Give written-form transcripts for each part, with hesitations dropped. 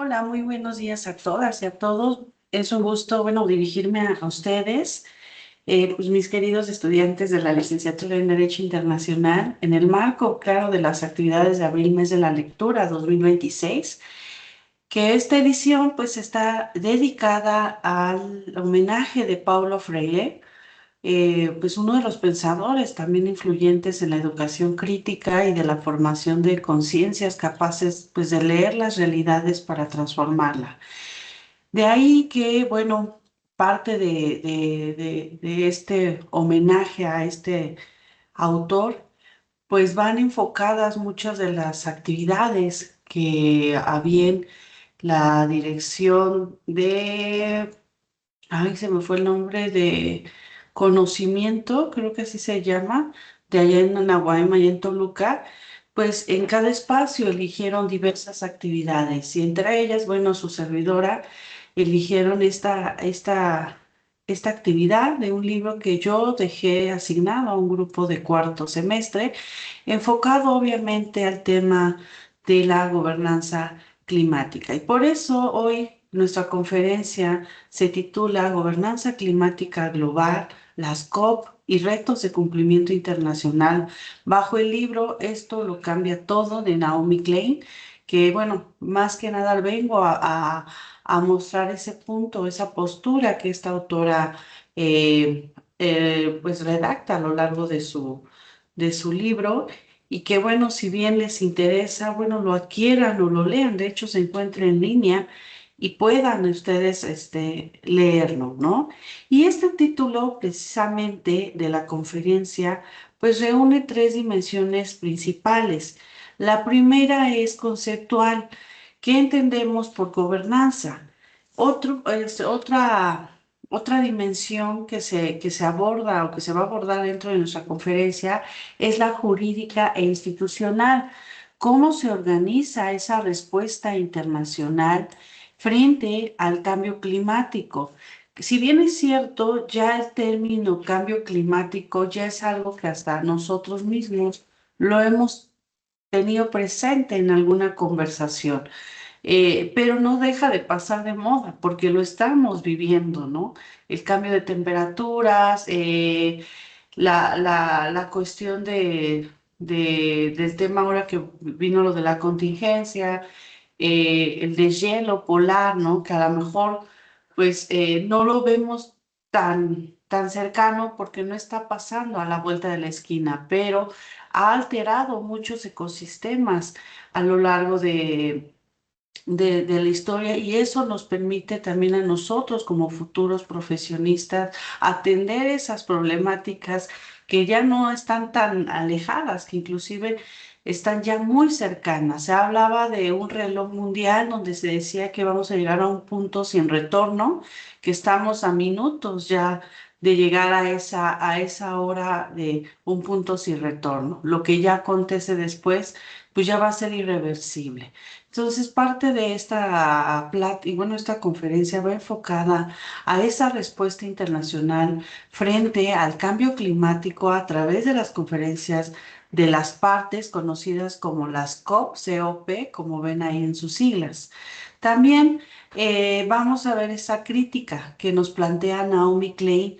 Hola, muy buenos días a todas y a todos. Es un gusto, dirigirme a ustedes, pues mis queridos estudiantes de la licenciatura en Derecho Internacional, en el marco, claro, de las actividades de Abril, Mes de la Lectura 2026, que esta edición pues está dedicada al homenaje de Paulo Freire, pues uno de los pensadores también influyentes en la educación crítica y de la formación de conciencias capaces pues de leer las realidades para transformarla. De ahí que, parte de este homenaje a este autor, pues van enfocadas muchas de las actividades que a bien la dirección ay, se me fue el nombre de conocimiento, creo que así se llama, de allá en Anahuayma y en Toluca, pues en cada espacio eligieron diversas actividades y entre ellas, su servidora eligieron esta actividad de un libro que yo dejé asignado a un grupo de cuarto semestre, enfocado obviamente al tema de la gobernanza climática. Y por eso hoy nuestra conferencia se titula Gobernanza Climática Global, las COP y retos de cumplimiento internacional, bajo el libro Esto lo cambia todo de Naomi Klein, que más que nada vengo a mostrar ese punto, esa postura que esta autora pues redacta a lo largo de su libro y que si bien les interesa, lo adquieran o lo lean, de hecho se encuentra en línea y puedan ustedes leerlo, ¿no? Y este título precisamente de la conferencia pues reúne tres dimensiones principales. La primera es conceptual. ¿Qué entendemos por gobernanza? Otra dimensión que se aborda o que se va a abordar dentro de nuestra conferencia es la jurídica e institucional. ¿Cómo se organiza esa respuesta internacional frente al cambio climático? Si bien es cierto, ya el término cambio climático ya es algo que hasta nosotros mismos lo hemos tenido presente en alguna conversación, pero no deja de pasar de moda porque lo estamos viviendo, ¿no? El cambio de temperaturas, la cuestión del tema ahora que vino lo de la contingencia, el deshielo polar, ¿no? Que a lo mejor pues no lo vemos tan cercano porque no está pasando a la vuelta de la esquina, pero ha alterado muchos ecosistemas a lo largo de la historia y eso nos permite también a nosotros como futuros profesionistas atender esas problemáticas que ya no están tan alejadas, que inclusive están ya muy cercanas. Se hablaba de un reloj mundial donde se decía que vamos a llegar a un punto sin retorno, que estamos a minutos ya de llegar a esa hora de un punto sin retorno. Lo que ya acontece después, pues ya va a ser irreversible. Entonces, parte de esta esta conferencia va enfocada a esa respuesta internacional frente al cambio climático a través de las conferencias de las partes conocidas como las COP, COP, como ven ahí en sus siglas. También vamos a ver esa crítica que nos plantea Naomi Klein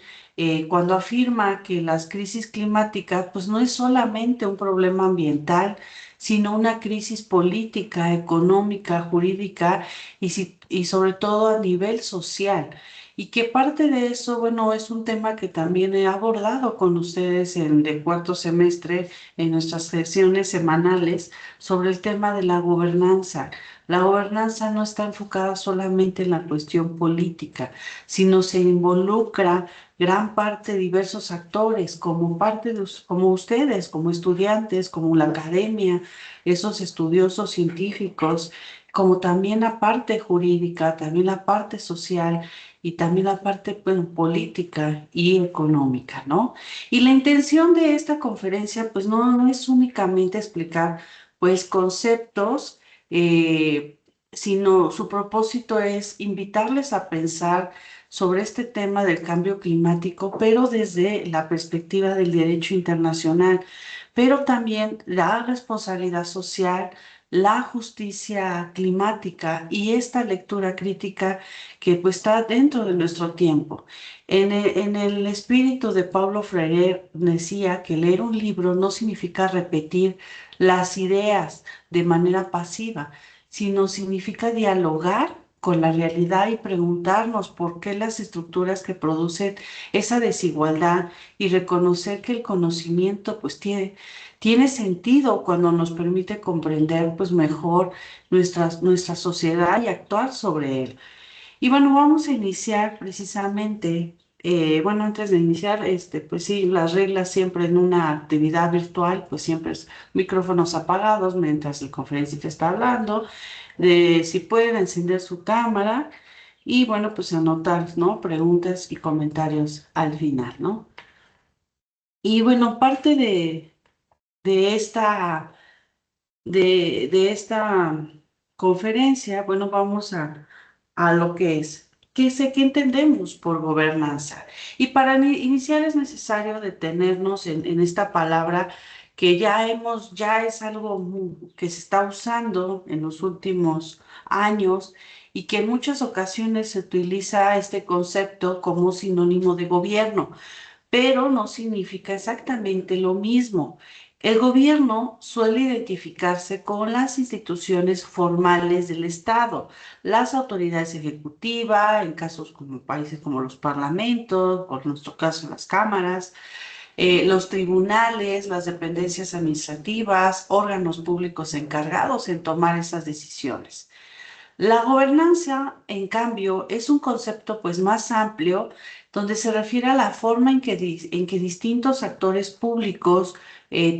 cuando afirma que las crisis climáticas pues no es solamente un problema ambiental, sino una crisis política, económica, jurídica y sobre todo a nivel social. Y que parte de eso, es un tema que también he abordado con ustedes en de cuarto semestre en nuestras sesiones semanales sobre el tema de la gobernanza. La gobernanza no está enfocada solamente en la cuestión política, sino se involucra gran parte de diversos actores, como parte de, como ustedes, como estudiantes, como la academia, esos estudiosos científicos, como también la parte jurídica, también la parte social y también la parte, política y económica, ¿no? Y la intención de esta conferencia, pues no es únicamente explicar, pues, conceptos, sino su propósito es invitarles a pensar sobre este tema del cambio climático, pero desde la perspectiva del derecho internacional, pero también la responsabilidad social, la justicia climática y esta lectura crítica que pues está dentro de nuestro tiempo. En el espíritu de Paulo Freire decía que leer un libro no significa repetir las ideas de manera pasiva, sino significa dialogar con la realidad y preguntarnos por qué las estructuras que producen esa desigualdad y reconocer que el conocimiento pues tiene sentido cuando nos permite comprender pues mejor nuestra sociedad y actuar sobre él. Y bueno, vamos a iniciar precisamente, bueno, antes de iniciar, pues sí, las reglas siempre en una actividad virtual, pues siempre es micrófonos apagados mientras el conferencista está hablando, de si pueden encender su cámara y bueno, pues anotar, ¿no? Preguntas y comentarios al final, ¿no? Y bueno, parte de esta de esta conferencia, bueno, vamos a lo que es, qué entendemos por gobernanza. Y para iniciar es necesario detenernos en esta palabra que ya es algo que se está usando en los últimos años y que en muchas ocasiones se utiliza este concepto como sinónimo de gobierno, pero no significa exactamente lo mismo. El gobierno suele identificarse con las instituciones formales del Estado, las autoridades ejecutivas, en casos como países como los parlamentos, por nuestro caso las cámaras, los tribunales, las dependencias administrativas, órganos públicos encargados en tomar esas decisiones. La gobernanza, en cambio, es un concepto pues más amplio donde se refiere a la forma en que distintos actores públicos,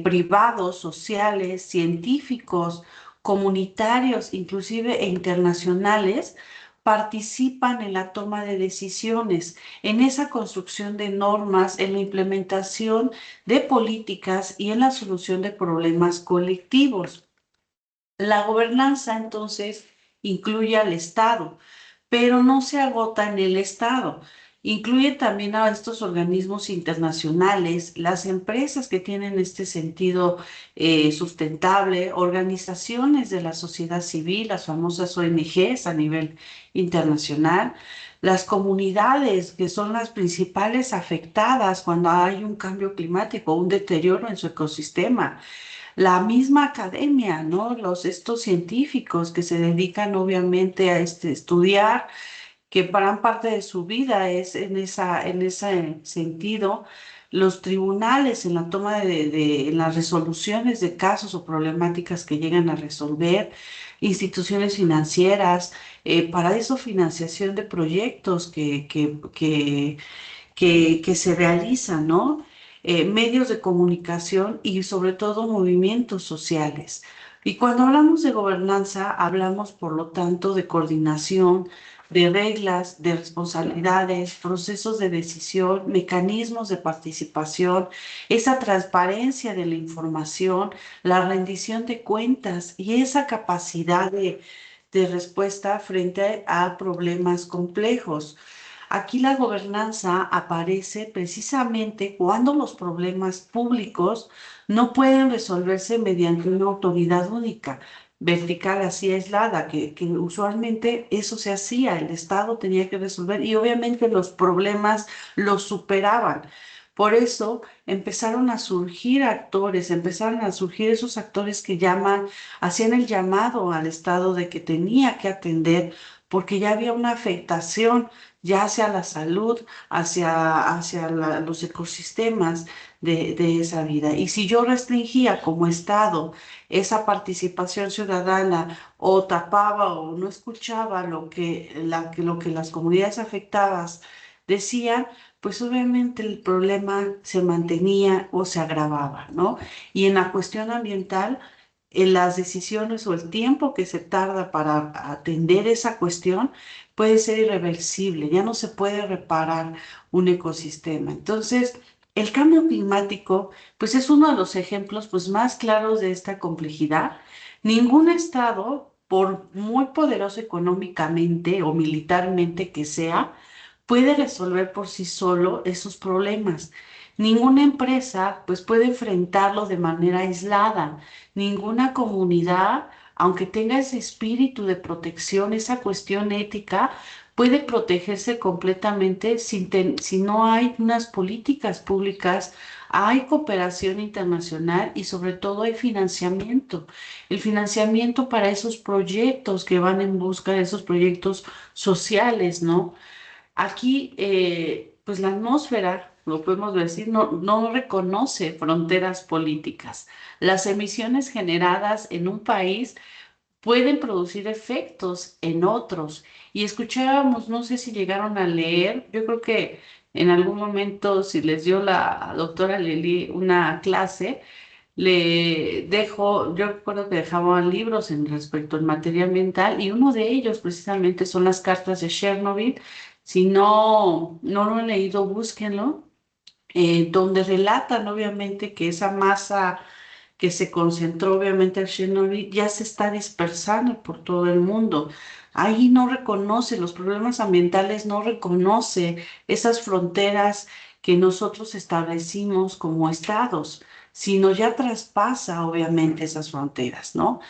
privados, sociales, científicos, comunitarios, inclusive internacionales, participan en la toma de decisiones, en esa construcción de normas, en la implementación de políticas y en la solución de problemas colectivos. La gobernanza, entonces, incluye al Estado, pero no se agota en el Estado. Incluye también a estos organismos internacionales, las empresas que tienen este sentido sustentable, organizaciones de la sociedad civil, las famosas ONGs a nivel internacional, las comunidades que son las principales afectadas cuando hay un cambio climático, un deterioro en su ecosistema, la misma academia, ¿no? Estos científicos que se dedican obviamente a estudiar, que gran parte de su vida es en ese sentido, los tribunales en la toma en las resoluciones de casos o problemáticas que llegan a resolver, instituciones financieras, para eso financiación de proyectos que se realizan, ¿no? Medios de comunicación y sobre todo movimientos sociales. Y cuando hablamos de gobernanza, hablamos, por lo tanto, de coordinación, de reglas, de responsabilidades, procesos de decisión, mecanismos de participación, esa transparencia de la información, la rendición de cuentas y esa capacidad de respuesta frente a problemas complejos. Aquí la gobernanza aparece precisamente cuando los problemas públicos no pueden resolverse mediante una autoridad única, vertical así aislada, que usualmente eso se hacía, el Estado tenía que resolver y obviamente los problemas los superaban. Por eso empezaron a surgir actores, empezaron a surgir esos actores que hacían el llamado al Estado de que tenía que atender porque ya había una afectación ya hacia la salud, hacia los ecosistemas de esa vida. Y si yo restringía como Estado esa participación ciudadana o tapaba o no escuchaba lo que las comunidades afectadas decían, pues obviamente el problema se mantenía o se agravaba, ¿no? Y en la cuestión ambiental, en las decisiones o el tiempo que se tarda para atender esa cuestión puede ser irreversible, ya no se puede reparar un ecosistema. Entonces, el cambio climático, pues es uno de los ejemplos pues, más claros de esta complejidad. Ningún estado, por muy poderoso económicamente o militarmente que sea, puede resolver por sí solo esos problemas. Ninguna empresa pues puede enfrentarlo de manera aislada. Ninguna comunidad aunque tenga ese espíritu de protección, esa cuestión ética, puede protegerse completamente si no hay unas políticas públicas, hay cooperación internacional y sobre todo hay financiamiento. El financiamiento para esos proyectos que van en busca de esos proyectos sociales, ¿no? Aquí, pues la atmósfera, lo podemos decir, no reconoce fronteras políticas. Las emisiones generadas en un país pueden producir efectos en otros. Y escuchábamos, no sé si llegaron a leer, yo creo que en algún momento, si les dio la doctora Lili una clase, le dejo, yo recuerdo que dejaban libros en respecto en materia ambiental y uno de ellos precisamente son las cartas de Chernobyl. Si no lo han leído, búsquenlo, donde relatan obviamente que esa masa que se concentró obviamente en Chernobyl ya se está dispersando por todo el mundo. Ahí no reconoce los problemas ambientales, no reconoce esas fronteras que nosotros establecimos como estados, sino ya traspasa obviamente esas fronteras, ¿no?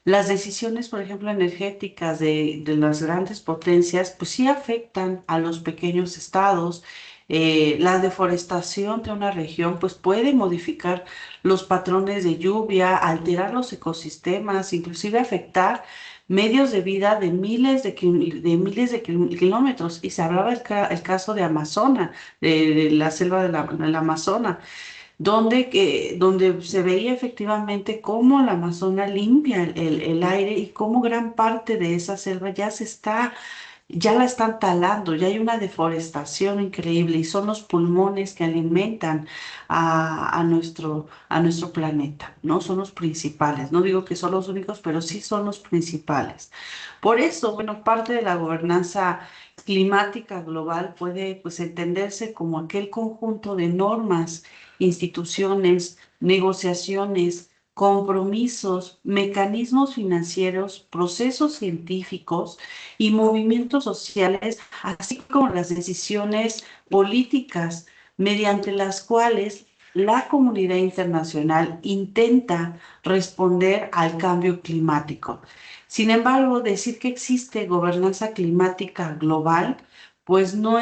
Las decisiones, por ejemplo, energéticas de las grandes potencias, pues sí afectan a los pequeños estados. La deforestación de una región, pues puede modificar los patrones de lluvia, alterar los ecosistemas, inclusive afectar medios de vida de miles de kilómetros. Y se hablaba el caso de Amazonas, de la selva del Amazonas donde se veía efectivamente cómo la Amazona limpia el aire y cómo gran parte de esa selva ya la están talando, ya hay una deforestación increíble y son los pulmones que alimentan a nuestro planeta, ¿no? Son los principales. No digo que son los únicos, pero sí son los principales. Por eso, bueno, parte de la gobernanza climática global puede, pues, entenderse como aquel conjunto de normas, instituciones, negociaciones, compromisos, mecanismos financieros, procesos científicos y movimientos sociales, así como las decisiones políticas mediante las cuales la comunidad internacional intenta responder al cambio climático. Sin embargo, decir que existe gobernanza climática global, pues no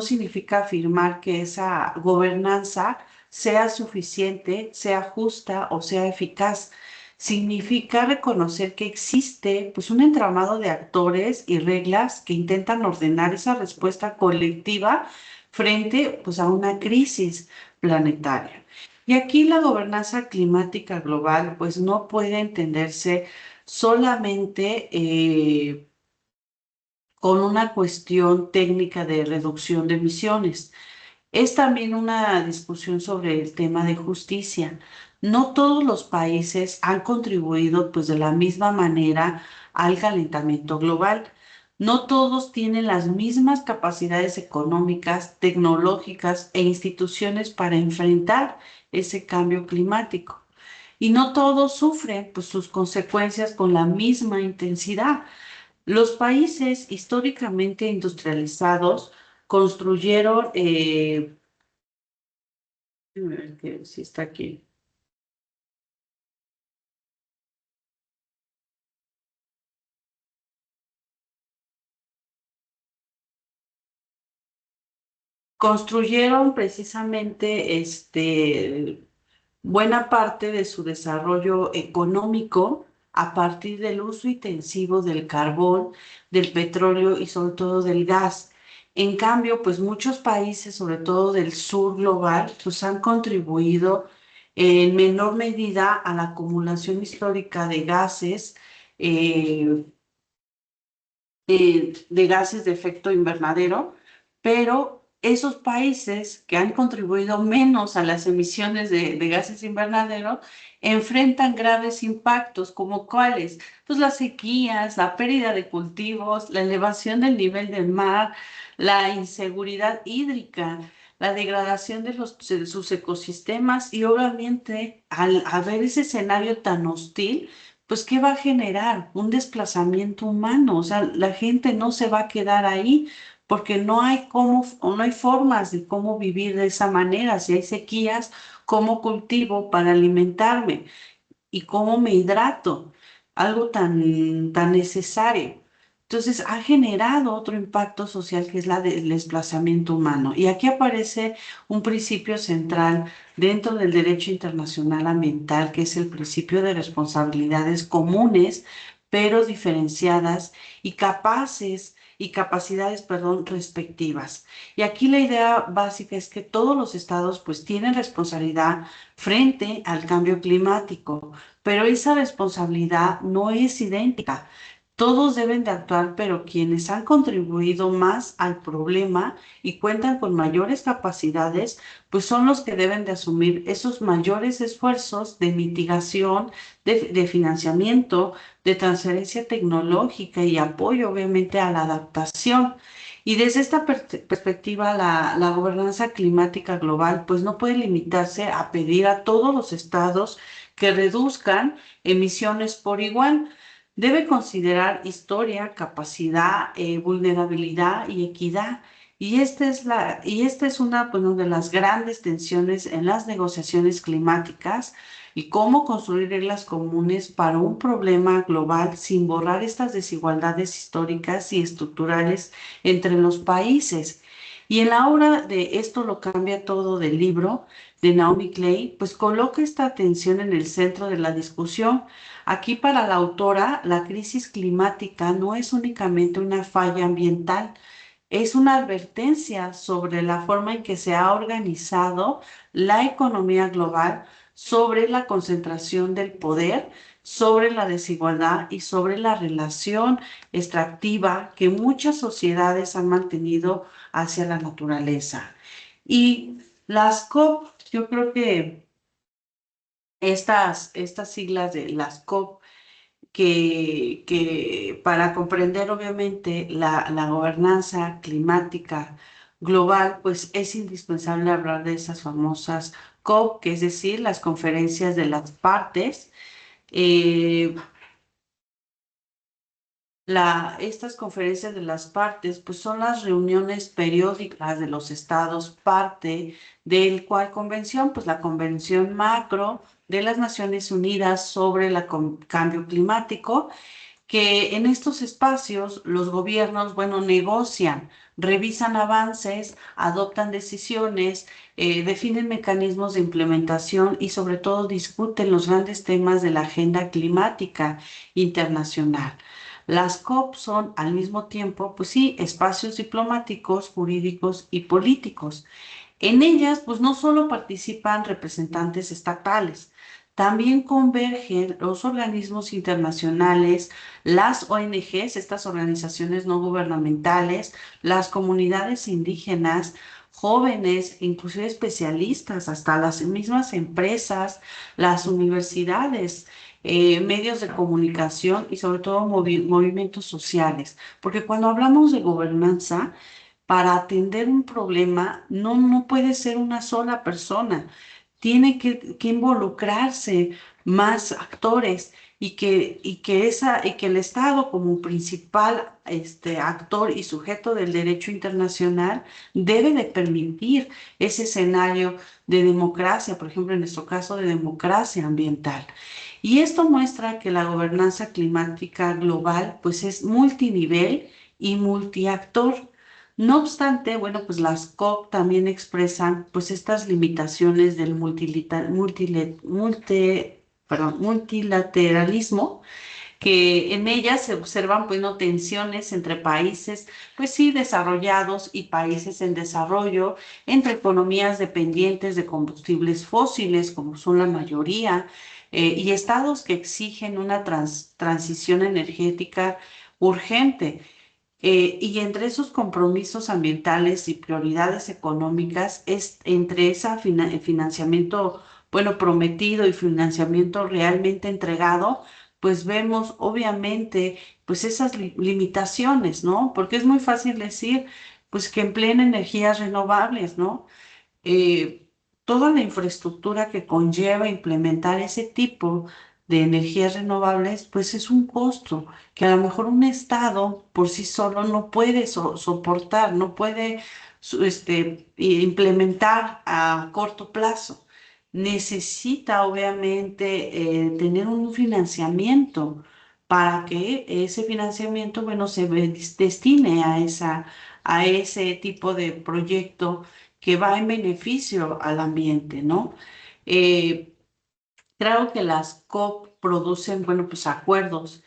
significa afirmar que esa gobernanza sea suficiente, sea justa o sea eficaz. Significa reconocer que existe pues un entramado de actores y reglas que intentan ordenar esa respuesta colectiva frente pues a una crisis planetaria. Y aquí la gobernanza climática global pues no puede entenderse solamente con una cuestión técnica de reducción de emisiones. Es también una discusión sobre el tema de justicia. No todos los países han contribuido pues de la misma manera al calentamiento global. No todos tienen las mismas capacidades económicas, tecnológicas e instituciones para enfrentar ese cambio climático. Y no todos sufren pues sus consecuencias con la misma intensidad. Los países históricamente industrializados construyeron a ver que si está aquí. Construyeron precisamente buena parte de su desarrollo económico a partir del uso intensivo del carbón, del petróleo y sobre todo del gas. En cambio, pues muchos países, sobre todo del sur global, pues han contribuido en menor medida a la acumulación histórica eh, de gases de efecto invernadero, pero esos países que han contribuido menos a las emisiones de gases invernadero enfrentan graves impactos como cuáles, pues las sequías, la pérdida de cultivos, la elevación del nivel del mar, la inseguridad hídrica, la degradación de sus ecosistemas y obviamente al ver ese escenario tan hostil, pues ¿qué va a generar? Un desplazamiento humano, o sea, la gente no se va a quedar ahí porque no hay cómo, o no hay formas de cómo vivir de esa manera. Si hay sequías, ¿cómo cultivo para alimentarme? ¿Y cómo me hidrato? algo tan necesario. Entonces ha generado otro impacto social que es la del desplazamiento humano. Y aquí aparece un principio central dentro del derecho internacional ambiental, que es el principio de responsabilidades comunes, pero diferenciadas y capacidades, perdón, respectivas. Y aquí la idea básica es que todos los estados pues tienen responsabilidad frente al cambio climático, pero esa responsabilidad no es idéntica. Todos deben de actuar, pero quienes han contribuido más al problema y cuentan con mayores capacidades, pues son los que deben de asumir esos mayores esfuerzos de mitigación, de financiamiento, de transferencia tecnológica y apoyo, obviamente, a la adaptación. Y desde esta perspectiva, la gobernanza climática global, pues no puede limitarse a pedir a todos los estados que reduzcan emisiones por igual. Debe considerar historia, capacidad, vulnerabilidad y equidad. Y esta es una, bueno, de las grandes tensiones en las negociaciones climáticas y cómo construir reglas comunes para un problema global sin borrar estas desigualdades históricas y estructurales entre los países. Y en la obra de Esto lo cambia todo del libro de Naomi Klein, pues coloca esta atención en el centro de la discusión. Aquí para la autora, la crisis climática no es únicamente una falla ambiental, es una advertencia sobre la forma en que se ha organizado la economía global, sobre la concentración del poder, sobre la desigualdad y sobre la relación extractiva que muchas sociedades han mantenido hacia la naturaleza. Y las COP, yo creo que estas siglas de las COP, que para comprender obviamente la gobernanza climática global, pues es indispensable hablar de esas famosas COP, que es decir, las conferencias de las partes. Eh, estas conferencias de las partes, pues son las reuniones periódicas de los estados parte del cual convención, pues la Convención Macro de las Naciones Unidas sobre el cambio climático, que en estos espacios los gobiernos, bueno, negocian, revisan avances, adoptan decisiones, definen mecanismos de implementación y sobre todo discuten los grandes temas de la agenda climática internacional. Las COP son al mismo tiempo, pues sí, espacios diplomáticos, jurídicos y políticos. En ellas, pues no solo participan representantes estatales, también convergen los organismos internacionales, las ONGs, estas organizaciones no gubernamentales, las comunidades indígenas, jóvenes, inclusive especialistas, hasta las mismas empresas, las universidades, medios de comunicación y sobre todo movimientos sociales. Porque cuando hablamos de gobernanza, para atender un problema no puede ser una sola persona, tiene que involucrarse más actores y que el Estado como principal actor y sujeto del derecho internacional debe de permitir ese escenario de democracia, por ejemplo, en nuestro caso de democracia ambiental. Y esto muestra que la gobernanza climática global pues es multinivel y multiactor. No obstante, bueno, pues las COP también expresan pues estas limitaciones del multilateralismo, que en ellas se observan pues no tensiones entre países pues sí desarrollados y países en desarrollo, entre economías dependientes de combustibles fósiles como son la mayoría, y estados que exigen una transición energética urgente. Y entre esos compromisos ambientales y prioridades económicas, es entre ese financiamiento, bueno, prometido y financiamiento realmente entregado, pues vemos obviamente pues esas limitaciones, ¿no? Porque es muy fácil decir, pues que empleen energías renovables, ¿no? eh, Toda la infraestructura que conlleva implementar ese tipo de energías renovables, pues es un costo que a lo mejor un estado por sí solo no puede soportar, no puede implementar a corto plazo. Necesita obviamente tener un financiamiento para que ese financiamiento, bueno, destine a ese tipo de proyecto que va en beneficio al ambiente, ¿no? Eh, Claro que las COP producen, bueno, pues acuerdos,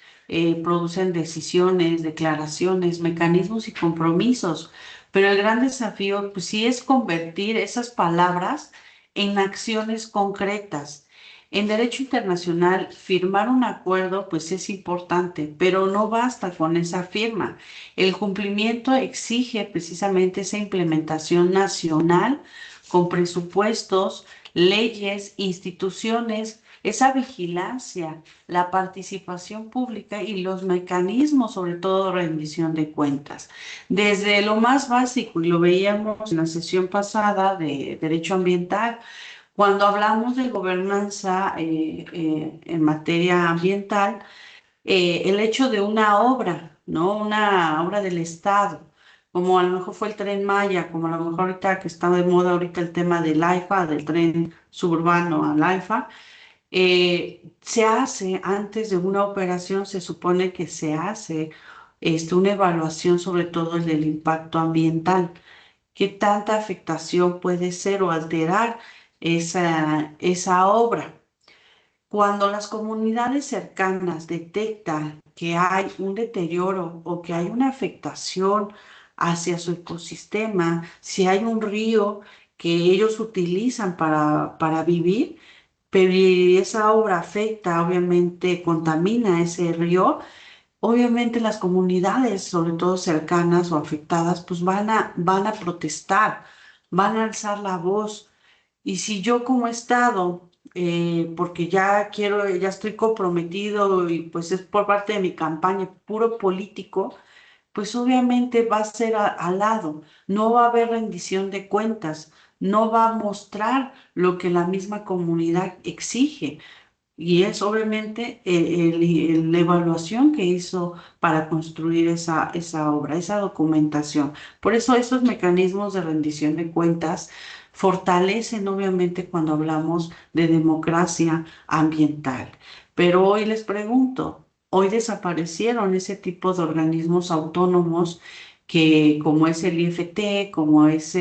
producen decisiones, declaraciones, mecanismos y compromisos, pero el gran desafío, pues sí es convertir esas palabras en acciones concretas. En derecho internacional, firmar un acuerdo, pues es importante, pero no basta con esa firma. El cumplimiento exige precisamente esa implementación nacional con presupuestos, leyes, instituciones, esa vigilancia, la participación pública y los mecanismos, sobre todo de rendición de cuentas. Desde lo más básico, y lo veíamos en la sesión pasada de Derecho Ambiental, cuando hablamos de gobernanza en materia ambiental, el hecho de una obra, ¿no? Una obra del Estado, como a lo mejor fue el Tren Maya, como a lo mejor ahorita que está de moda ahorita el tema del AIFA, del tren suburbano al AIFA, se hace antes de una operación, se supone que se hace una evaluación sobre todo el del impacto ambiental. ¿Qué tanta afectación puede ser o alterar esa obra? Cuando las comunidades cercanas detectan que hay un deterioro o que hay una afectación hacia su ecosistema, si hay un río que ellos utilizan para vivir, pero y esa obra afecta, obviamente contamina ese río, obviamente las comunidades, sobre todo cercanas o afectadas, pues van a protestar, van a alzar la voz. Y si yo como Estado, porque ya quiero, ya estoy comprometido y pues es por parte de mi campaña, puro político, pues obviamente va a ser al lado, no va a haber rendición de cuentas, no va a mostrar lo que la misma comunidad exige. Y es obviamente la evaluación que hizo para construir esa obra, esa documentación. Por eso esos mecanismos de rendición de cuentas fortalecen obviamente cuando hablamos de democracia ambiental. Pero hoy les pregunto, hoy desaparecieron ese tipo de organismos autónomos que como es el IFT, como es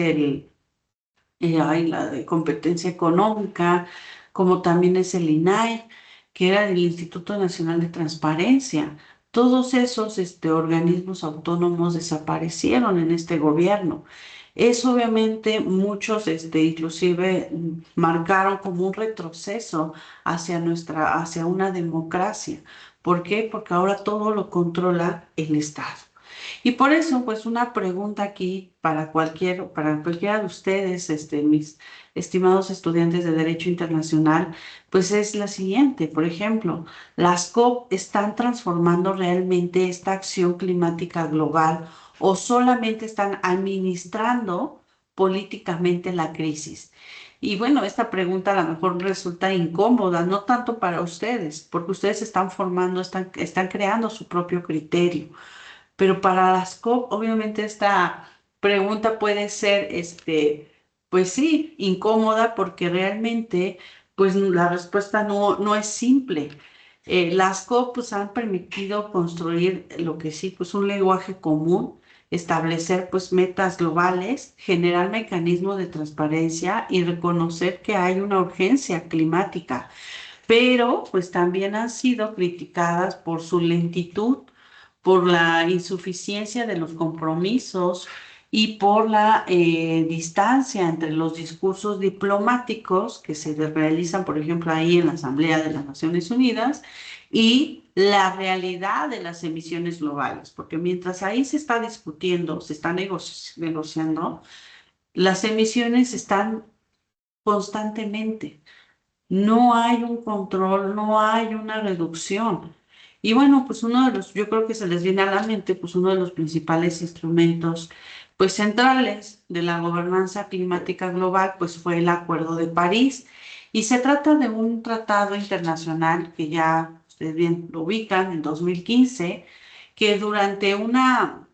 hay la de competencia económica, como también es el INAI, que era el Instituto Nacional de Transparencia. Todos esos organismos autónomos desaparecieron en este gobierno. Eso obviamente muchos inclusive marcaron como un retroceso hacia una democracia. ¿Por qué? Porque ahora todo lo controla el Estado. Y por eso, pues una pregunta aquí para cualquiera de ustedes, mis estimados estudiantes de Derecho Internacional, pues es la siguiente. Por ejemplo, ¿las COP están transformando realmente esta acción climática global o solamente están administrando políticamente la crisis? Y bueno, esta pregunta a lo mejor resulta incómoda, no tanto para ustedes, porque ustedes están formando, están creando su propio criterio. Pero para las COP, obviamente esta pregunta puede ser, pues sí, incómoda porque realmente, pues la respuesta no es simple. Las COP pues, han permitido construir lo que sí, pues un lenguaje común, establecer pues metas globales, generar mecanismos de transparencia y reconocer que hay una urgencia climática, pero pues también han sido criticadas por su lentitud, por la insuficiencia de los compromisos y por la distancia entre los discursos diplomáticos que se realizan, por ejemplo, ahí en la Asamblea de las Naciones Unidas y la realidad de las emisiones globales, porque mientras ahí se está discutiendo, se está negociando, las emisiones están constantemente. No hay un control, no hay una reducción. Y bueno, pues yo creo que se les viene a la mente, pues uno de los principales instrumentos, pues centrales de la gobernanza climática global, pues fue el Acuerdo de París. Y se trata de un tratado internacional que ya ustedes bien lo ubican en 2015, que durante una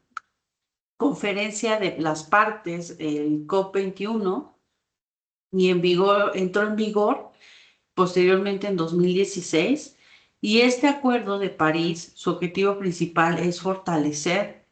conferencia de las partes, el COP 21, entró en vigor posteriormente en 2016 Y este acuerdo de París, su objetivo principal es fortalecer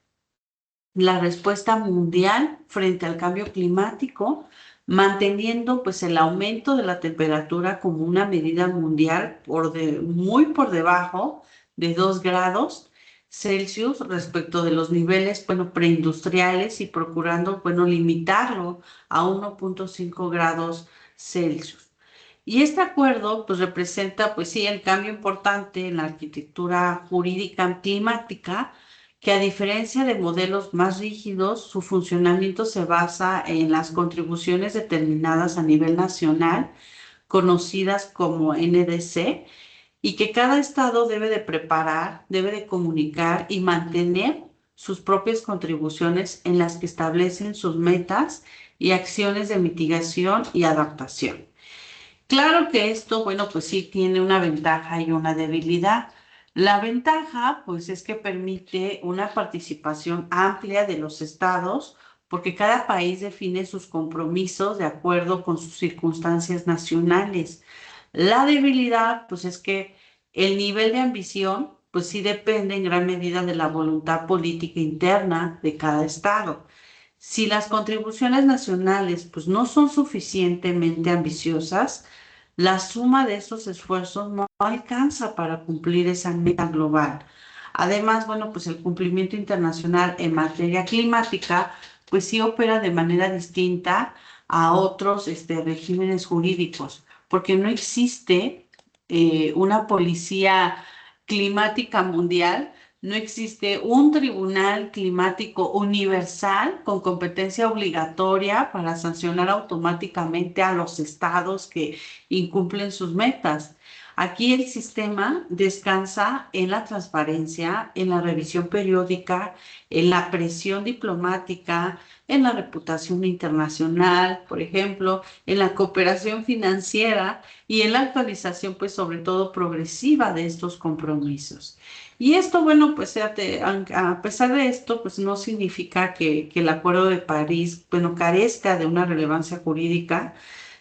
la respuesta mundial frente al cambio climático, manteniendo pues el aumento de la temperatura como una medida mundial muy por debajo de 2 grados Celsius respecto de los niveles, bueno, preindustriales y procurando, bueno, limitarlo a 1,5 grados Celsius. Y este acuerdo, pues, representa, pues sí, el cambio importante en la arquitectura jurídica climática, que a diferencia de modelos más rígidos, su funcionamiento se basa en las contribuciones determinadas a nivel nacional, conocidas como NDC, y que cada estado debe de preparar, debe de comunicar y mantener sus propias contribuciones en las que establecen sus metas y acciones de mitigación y adaptación. Claro que esto, bueno, pues sí tiene una ventaja y una debilidad. La ventaja, pues, es que permite una participación amplia de los estados, porque cada país define sus compromisos de acuerdo con sus circunstancias nacionales. La debilidad, pues, es que el nivel de ambición, pues sí depende en gran medida de la voluntad política interna de cada estado. Si las contribuciones nacionales, pues, no son suficientemente ambiciosas, la suma de estos esfuerzos no alcanza para cumplir esa meta global. Además, bueno, pues el cumplimiento internacional en materia climática, pues sí opera de manera distinta a otros regímenes jurídicos, porque no existe una policía climática mundial, no existe un tribunal climático universal con competencia obligatoria para sancionar automáticamente a los estados que incumplen sus metas. Aquí el sistema descansa en la transparencia, en la revisión periódica, en la presión diplomática, en la reputación internacional, por ejemplo, en la cooperación financiera y en la actualización, pues sobre todo progresiva de estos compromisos. Y esto, bueno, pues a pesar de esto, pues no significa que el Acuerdo de París, bueno, carezca de una relevancia jurídica,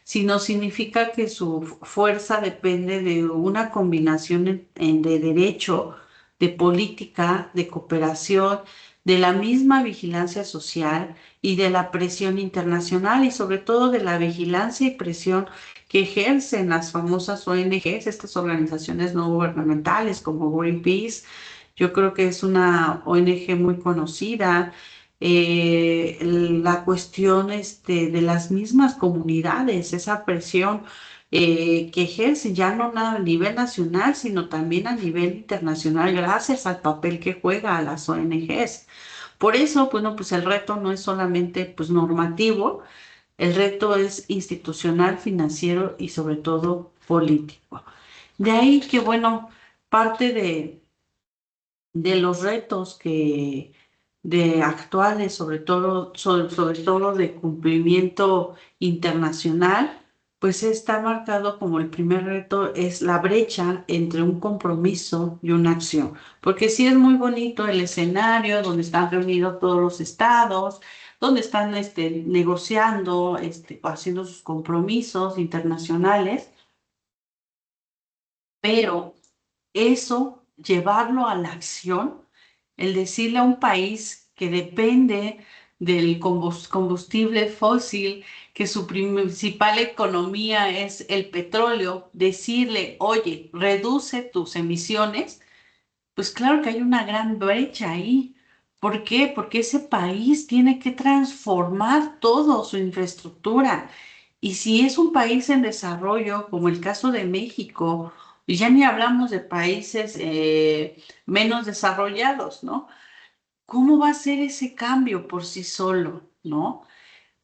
sino significa que su fuerza depende de una combinación de derecho, de política, de cooperación, de la misma vigilancia social y de la presión internacional y sobre todo de la vigilancia y presión que ejercen las famosas ONGs, estas organizaciones no gubernamentales como Greenpeace. Yo creo que es una ONG muy conocida. La cuestión de las mismas comunidades, esa presión que ejercen ya no a nivel nacional, sino también a nivel internacional, gracias al papel que juega a las ONGs. Por eso, bueno, pues el reto no es solamente pues normativo, el reto es institucional, financiero y sobre todo político. De ahí que, bueno, parte de los retos de actuales, sobre todo de cumplimiento internacional, pues está marcado como el primer reto es la brecha entre un compromiso y una acción. Porque sí es muy bonito el escenario donde están reunidos todos los estados, donde están negociando, haciendo sus compromisos internacionales, pero eso, llevarlo a la acción, el decirle a un país que depende del combustible fósil, que su principal economía es el petróleo, decirle, oye, reduce tus emisiones, pues claro que hay una gran brecha ahí. ¿Por qué? Porque ese país tiene que transformar toda su infraestructura. Y si es un país en desarrollo, como el caso de México, y ya ni hablamos de países menos desarrollados, ¿no? ¿Cómo va a ser ese cambio por sí solo, ¿no?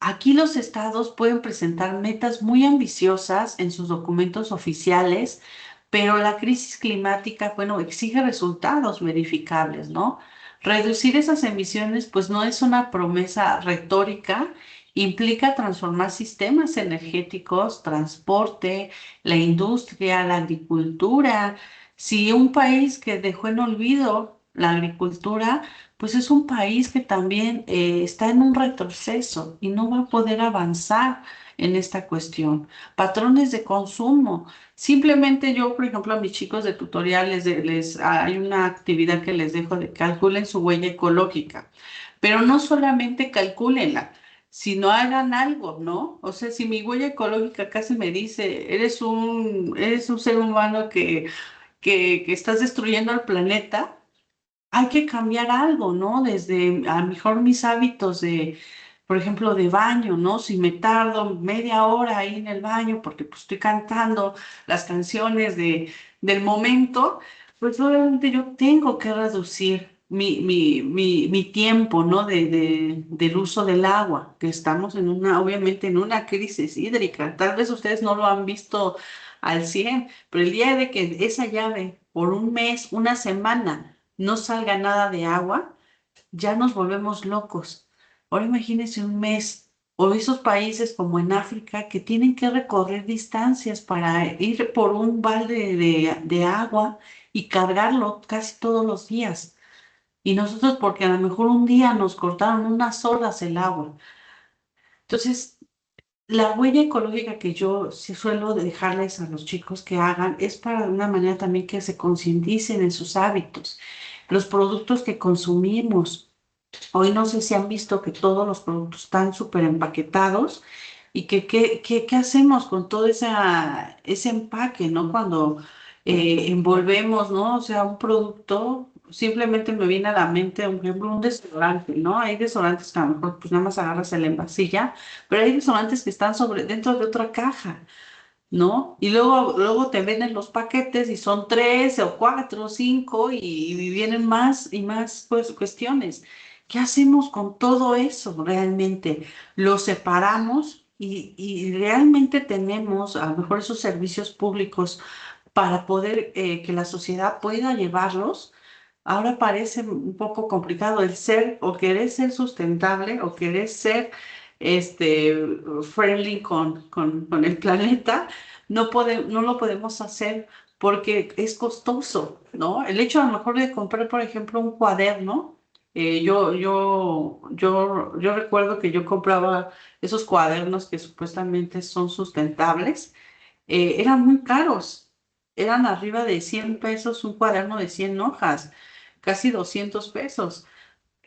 Aquí los estados pueden presentar metas muy ambiciosas en sus documentos oficiales, pero la crisis climática, bueno, exige resultados verificables, ¿no? Reducir esas emisiones, pues no es una promesa retórica, implica transformar sistemas energéticos, transporte, la industria, la agricultura. Si un país que dejó en olvido la agricultura, pues es un país que también está en un retroceso y no va a poder avanzar en esta cuestión. Patrones de consumo. Simplemente yo, por ejemplo, a mis chicos de tutoriales hay una actividad que les dejo de calculen su huella ecológica, pero no solamente calcúlenla, sino hagan algo, ¿no? O sea, si mi huella ecológica casi me dice, eres un ser humano que estás destruyendo el planeta, hay que cambiar algo, ¿no? Desde a lo mejor mis hábitos por ejemplo, de baño, ¿no? Si me tardo media hora ahí en el baño porque pues, estoy cantando las canciones del momento, pues obviamente yo tengo que reducir mi tiempo, ¿no? Del uso del agua, que estamos obviamente en una crisis hídrica. Tal vez ustedes no lo han visto al 100, pero el día de que esa llave por un mes, una semana, no salga nada de agua, ya nos volvemos locos. Ahora imagínense un mes o esos países como en África que tienen que recorrer distancias para ir por un balde de agua y cargarlo casi todos los días. Y nosotros porque a lo mejor un día nos cortaron unas horas el agua. Entonces, la huella ecológica que yo sí suelo dejarles a los chicos que hagan es para de una manera también que se concienticen en sus hábitos, los productos que consumimos. Hoy no sé si han visto que todos los productos están súper empaquetados y qué hacemos con todo ese empaque, ¿no? Cuando envolvemos, ¿no? O sea, un producto, simplemente me viene a la mente, por ejemplo, un desodorante, ¿no? Hay desodorantes que a lo mejor pues nada más agarras el envasilla, pero hay desodorantes que están dentro de otra caja. ¿No? Y luego te venden los paquetes y son tres o cuatro o cinco y vienen más y más pues, cuestiones. ¿Qué hacemos con todo eso realmente? ¿Lo separamos y realmente tenemos a lo mejor esos servicios públicos para poder que la sociedad pueda llevarlos? Ahora parece un poco complicado el ser o querer ser sustentable o querer ser este, friendly con el planeta. No lo podemos hacer porque es costoso, ¿no? El hecho a lo mejor de comprar, por ejemplo, un cuaderno. Yo recuerdo que yo compraba esos cuadernos que supuestamente son sustentables, eran muy caros, eran arriba de 100 pesos un cuaderno de 100 hojas, casi 200 pesos,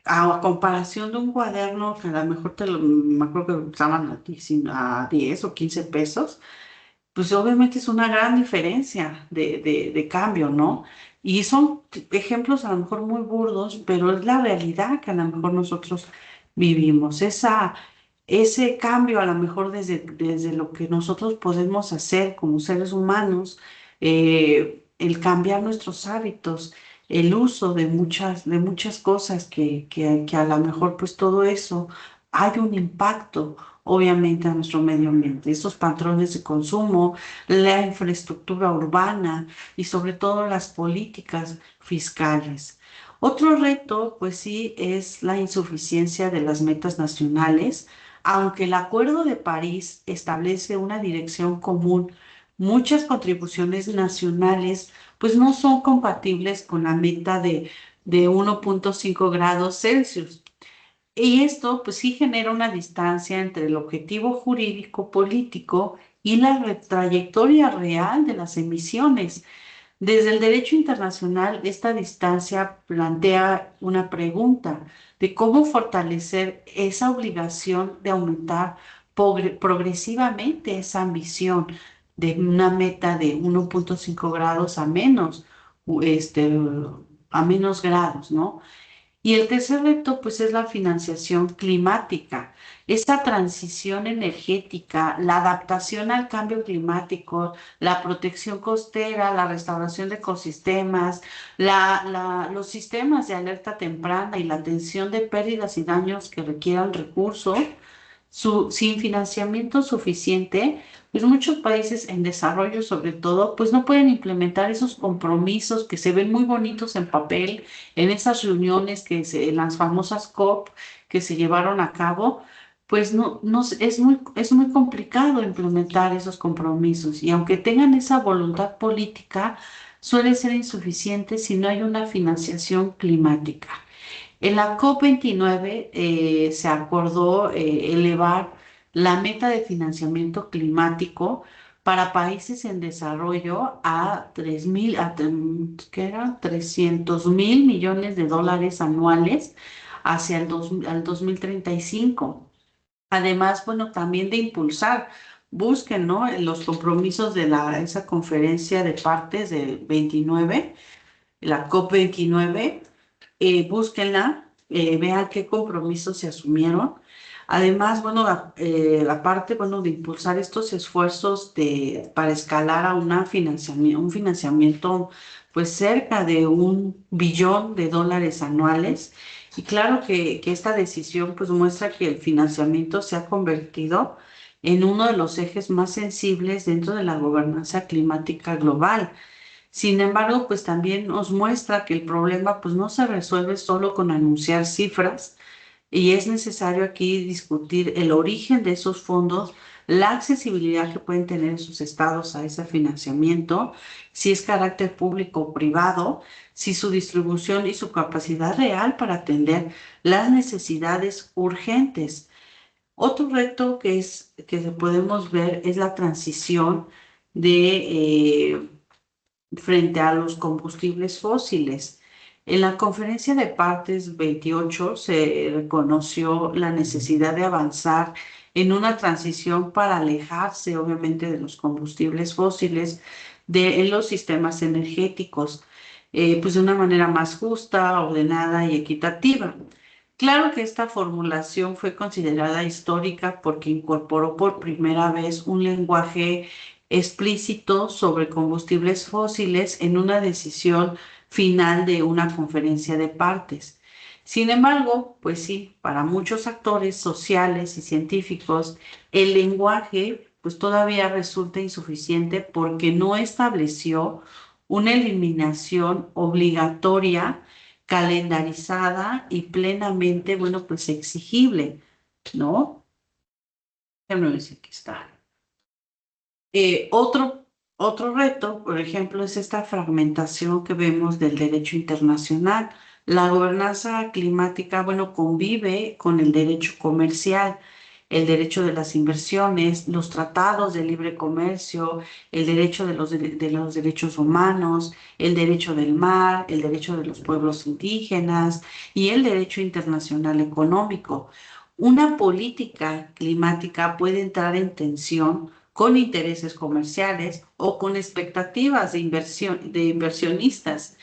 a comparación de un cuaderno que a lo mejor me acuerdo que estaban a 10 o 15 pesos, pues obviamente es una gran diferencia de cambio, ¿no? Y son ejemplos a lo mejor muy burdos, pero es la realidad que a lo mejor nosotros vivimos. Ese cambio a lo mejor desde lo que nosotros podemos hacer como seres humanos, el cambiar nuestros hábitos, el uso de muchas cosas que a lo mejor pues todo eso hay un impacto obviamente a nuestro medio ambiente, esos patrones de consumo, la infraestructura urbana y sobre todo las políticas fiscales. Otro reto, pues sí, es la insuficiencia de las metas nacionales. Aunque el Acuerdo de París establece una dirección común, muchas contribuciones nacionales pues no son compatibles con la meta de 1,5 grados Celsius. Y esto pues sí genera una distancia entre el objetivo jurídico político y la trayectoria real de las emisiones. Desde el derecho internacional, esta distancia plantea una pregunta de cómo fortalecer esa obligación de aumentar progresivamente esa ambición de una meta de 1,5 grados a menos grados, ¿no? Y el tercer reto, pues, es la financiación climática, esa transición energética, la adaptación al cambio climático, la protección costera, la restauración de ecosistemas, los sistemas de alerta temprana y la atención de pérdidas y daños que requieran recursos sin financiamiento suficiente, pues muchos países en desarrollo sobre todo, pues no pueden implementar esos compromisos que se ven muy bonitos en papel, en esas reuniones en las famosas COP que se llevaron a cabo, pues es muy complicado implementar esos compromisos. Y aunque tengan esa voluntad política, suele ser insuficiente si no hay una financiación climática. En la COP29 se acordó elevar la meta de financiamiento climático para países en desarrollo a 3.000, ¿qué era? 300.000 millones de dólares anuales hacia al 2035. Además, bueno, también de impulsar, busquen, ¿no? Los compromisos de esa conferencia de partes de 29, la COP29, búsquenla, vean qué compromisos se asumieron. Además, bueno, aparte, bueno, de impulsar estos esfuerzos para escalar a un financiamiento, pues cerca de 1 billón de dólares anuales. Y claro que esta decisión, pues muestra que el financiamiento se ha convertido en uno de los ejes más sensibles dentro de la gobernanza climática global. Sin embargo, pues también nos muestra que el problema pues no se resuelve solo con anunciar cifras y es necesario aquí discutir el origen de esos fondos, la accesibilidad que pueden tener esos estados a ese financiamiento, si es carácter público o privado, si su distribución y su capacidad real para atender las necesidades urgentes. Otro reto que podemos ver es la transición de frente a los combustibles fósiles. En la conferencia de partes 28 se reconoció la necesidad de avanzar en una transición para alejarse, obviamente, de los combustibles fósiles en los sistemas energéticos, pues de una manera más justa, ordenada y equitativa. Claro que esta formulación fue considerada histórica porque incorporó por primera vez un lenguaje explícito sobre combustibles fósiles en una decisión final de una conferencia de partes. Sin embargo, pues sí, para muchos actores sociales y científicos, el lenguaje pues todavía resulta insuficiente porque no estableció una eliminación obligatoria, calendarizada y plenamente, bueno, pues exigible, ¿no? Déjame ver si aquí está. Eh, otro, otro reto, por ejemplo, es esta fragmentación que vemos del derecho internacional. La gobernanza climática, bueno, convive con el derecho comercial, el derecho de las inversiones, los tratados de libre comercio, el derecho de los derechos humanos, el derecho del mar, el derecho de los pueblos indígenas y el derecho internacional económico. Una política climática puede entrar en tensión con intereses comerciales o con expectativas de inversionistas.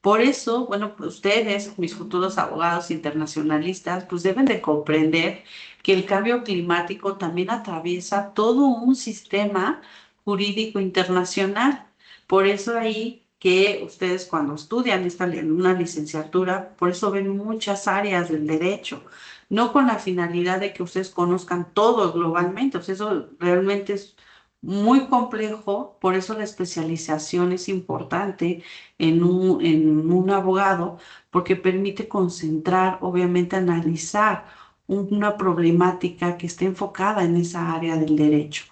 Por eso, bueno, pues ustedes, mis futuros abogados internacionalistas, pues deben de comprender que el cambio climático también atraviesa todo un sistema jurídico internacional. Por eso ahí que ustedes cuando estudian una licenciatura, por eso ven muchas áreas del derecho, no con la finalidad de que ustedes conozcan todo globalmente, pues eso realmente es muy complejo, por eso la especialización es importante en un abogado, porque permite concentrar, obviamente analizar una problemática que esté enfocada en esa área del derecho.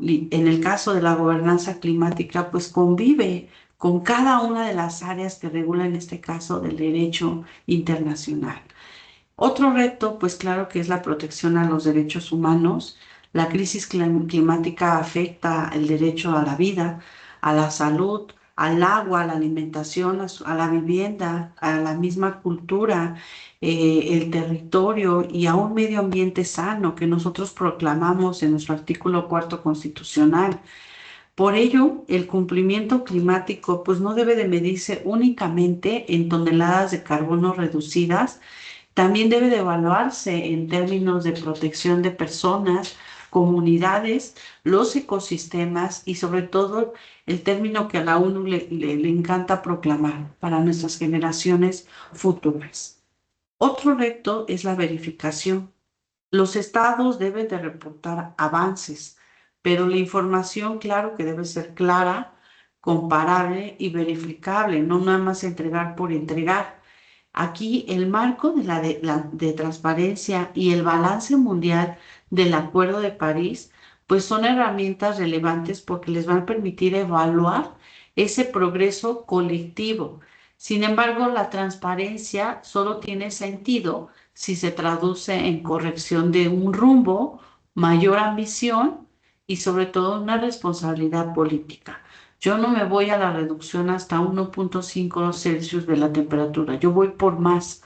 En el caso de la gobernanza climática, pues convive con cada una de las áreas que regula en este caso del derecho internacional. Otro reto, pues claro que es la protección a los derechos humanos. La crisis climática afecta el derecho a la vida, a la salud, al agua, a la alimentación, a la vivienda, a la misma cultura, el territorio y a un medio ambiente sano que nosotros proclamamos en nuestro artículo cuarto constitucional. Por ello, el cumplimiento climático pues no debe de medirse únicamente en toneladas de carbono reducidas, también debe de evaluarse en términos de protección de personas, comunidades, los ecosistemas y sobre todo el término que a la ONU le encanta proclamar para nuestras generaciones futuras. Otro reto es la verificación. Los estados deben de reportar avances, pero la información, claro que debe ser clara, comparable y verificable, no nada más entregar por entregar. Aquí el marco de transparencia y el balance mundial del Acuerdo de París, pues son herramientas relevantes porque les van a permitir evaluar ese progreso colectivo. Sin embargo, la transparencia solo tiene sentido si se traduce en corrección de un rumbo, mayor ambición y sobre todo una responsabilidad política. Yo no me voy a la reducción hasta 1,5 Celsius de la temperatura, yo voy por más,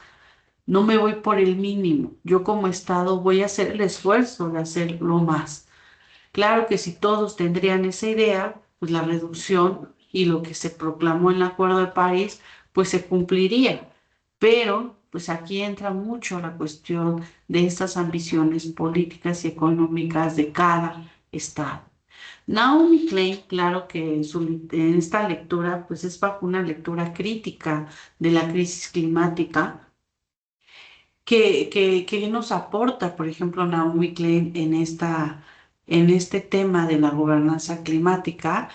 no me voy por el mínimo. Yo como Estado voy a hacer el esfuerzo de hacerlo más. Claro que si todos tendrían esa idea, pues la reducción y lo que se proclamó en el Acuerdo de París, pues se cumpliría. Pero, pues aquí entra mucho la cuestión de estas ambiciones políticas y económicas de cada Estado. Naomi Klein, claro que en esta lectura, pues es bajo una lectura crítica de la crisis climática que nos aporta, por ejemplo, Naomi Klein en este tema de la gobernanza climática,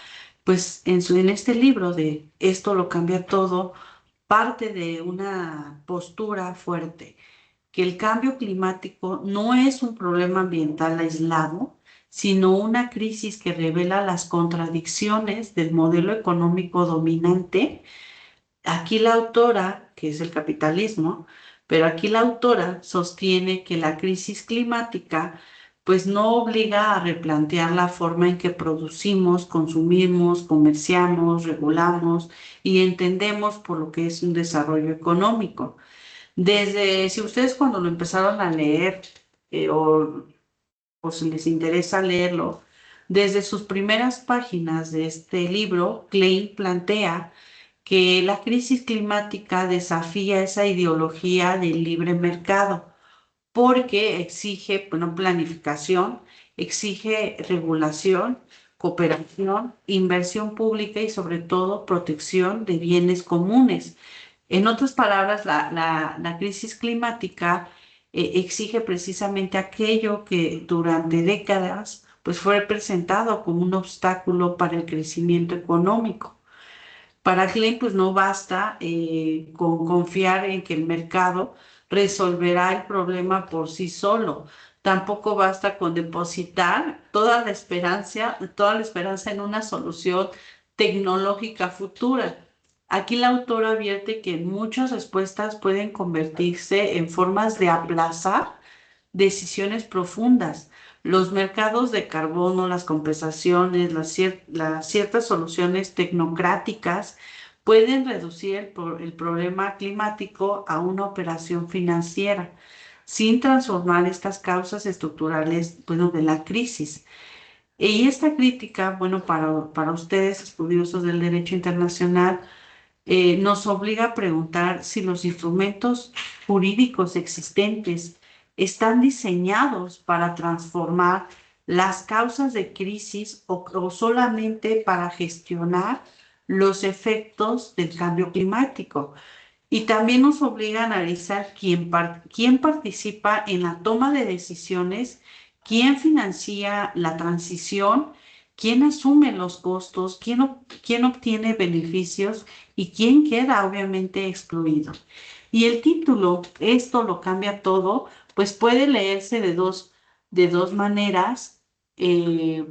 pues en este libro de Esto lo cambia todo, parte de una postura fuerte, que el cambio climático no es un problema ambiental aislado, sino una crisis que revela las contradicciones del modelo económico dominante. Aquí la autora, que es el capitalismo, pero aquí la autora sostiene que la crisis climática pues no obliga a replantear la forma en que producimos, consumimos, comerciamos, regulamos y entendemos por lo que es un desarrollo económico. Si ustedes cuando lo empezaron a leer o si les interesa leerlo, desde sus primeras páginas de este libro, Klein plantea que la crisis climática desafía esa ideología del libre mercado porque exige, bueno, planificación, exige regulación, cooperación, inversión pública y sobre todo protección de bienes comunes. En otras palabras, la crisis climática exige precisamente aquello que durante décadas pues fue presentado como un obstáculo para el crecimiento económico. Para Klein, pues no basta con confiar en que el mercado resolverá el problema por sí solo. Tampoco basta con depositar toda la esperanza en una solución tecnológica futura. Aquí la autora advierte que muchas respuestas pueden convertirse en formas de aplazar decisiones profundas. Los mercados de carbono, las compensaciones, las ciertas soluciones tecnocráticas pueden reducir el problema climático a una operación financiera, sin transformar estas causas estructurales, bueno, de la crisis. Y esta crítica, bueno, para ustedes, estudiosos del derecho internacional, nos obliga a preguntar si los instrumentos jurídicos existentes están diseñados para transformar las causas de crisis o solamente para gestionar los efectos del cambio climático. Y también nos obliga a analizar quién participa en la toma de decisiones, quién financia la transición, quién asume los costos, quién obtiene beneficios y quién queda obviamente excluido. Y el título, Esto lo cambia todo, pues puede leerse de dos maneras. eh,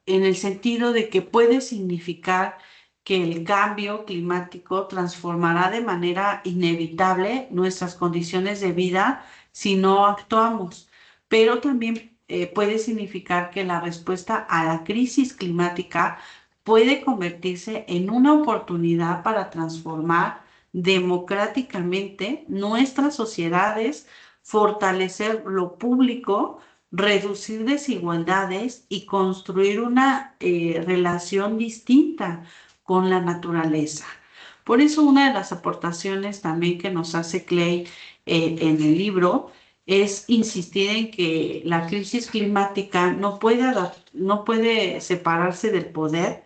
en el sentido de que puede significar que el cambio climático transformará de manera inevitable nuestras condiciones de vida si no actuamos, pero también puede significar que la respuesta a la crisis climática puede convertirse en una oportunidad para transformar democráticamente nuestras sociedades, fortalecer lo público, reducir desigualdades y construir una relación distinta con la naturaleza. Por eso una de las aportaciones también que nos hace Clay en el libro es insistir en que la crisis climática no puede separarse del poder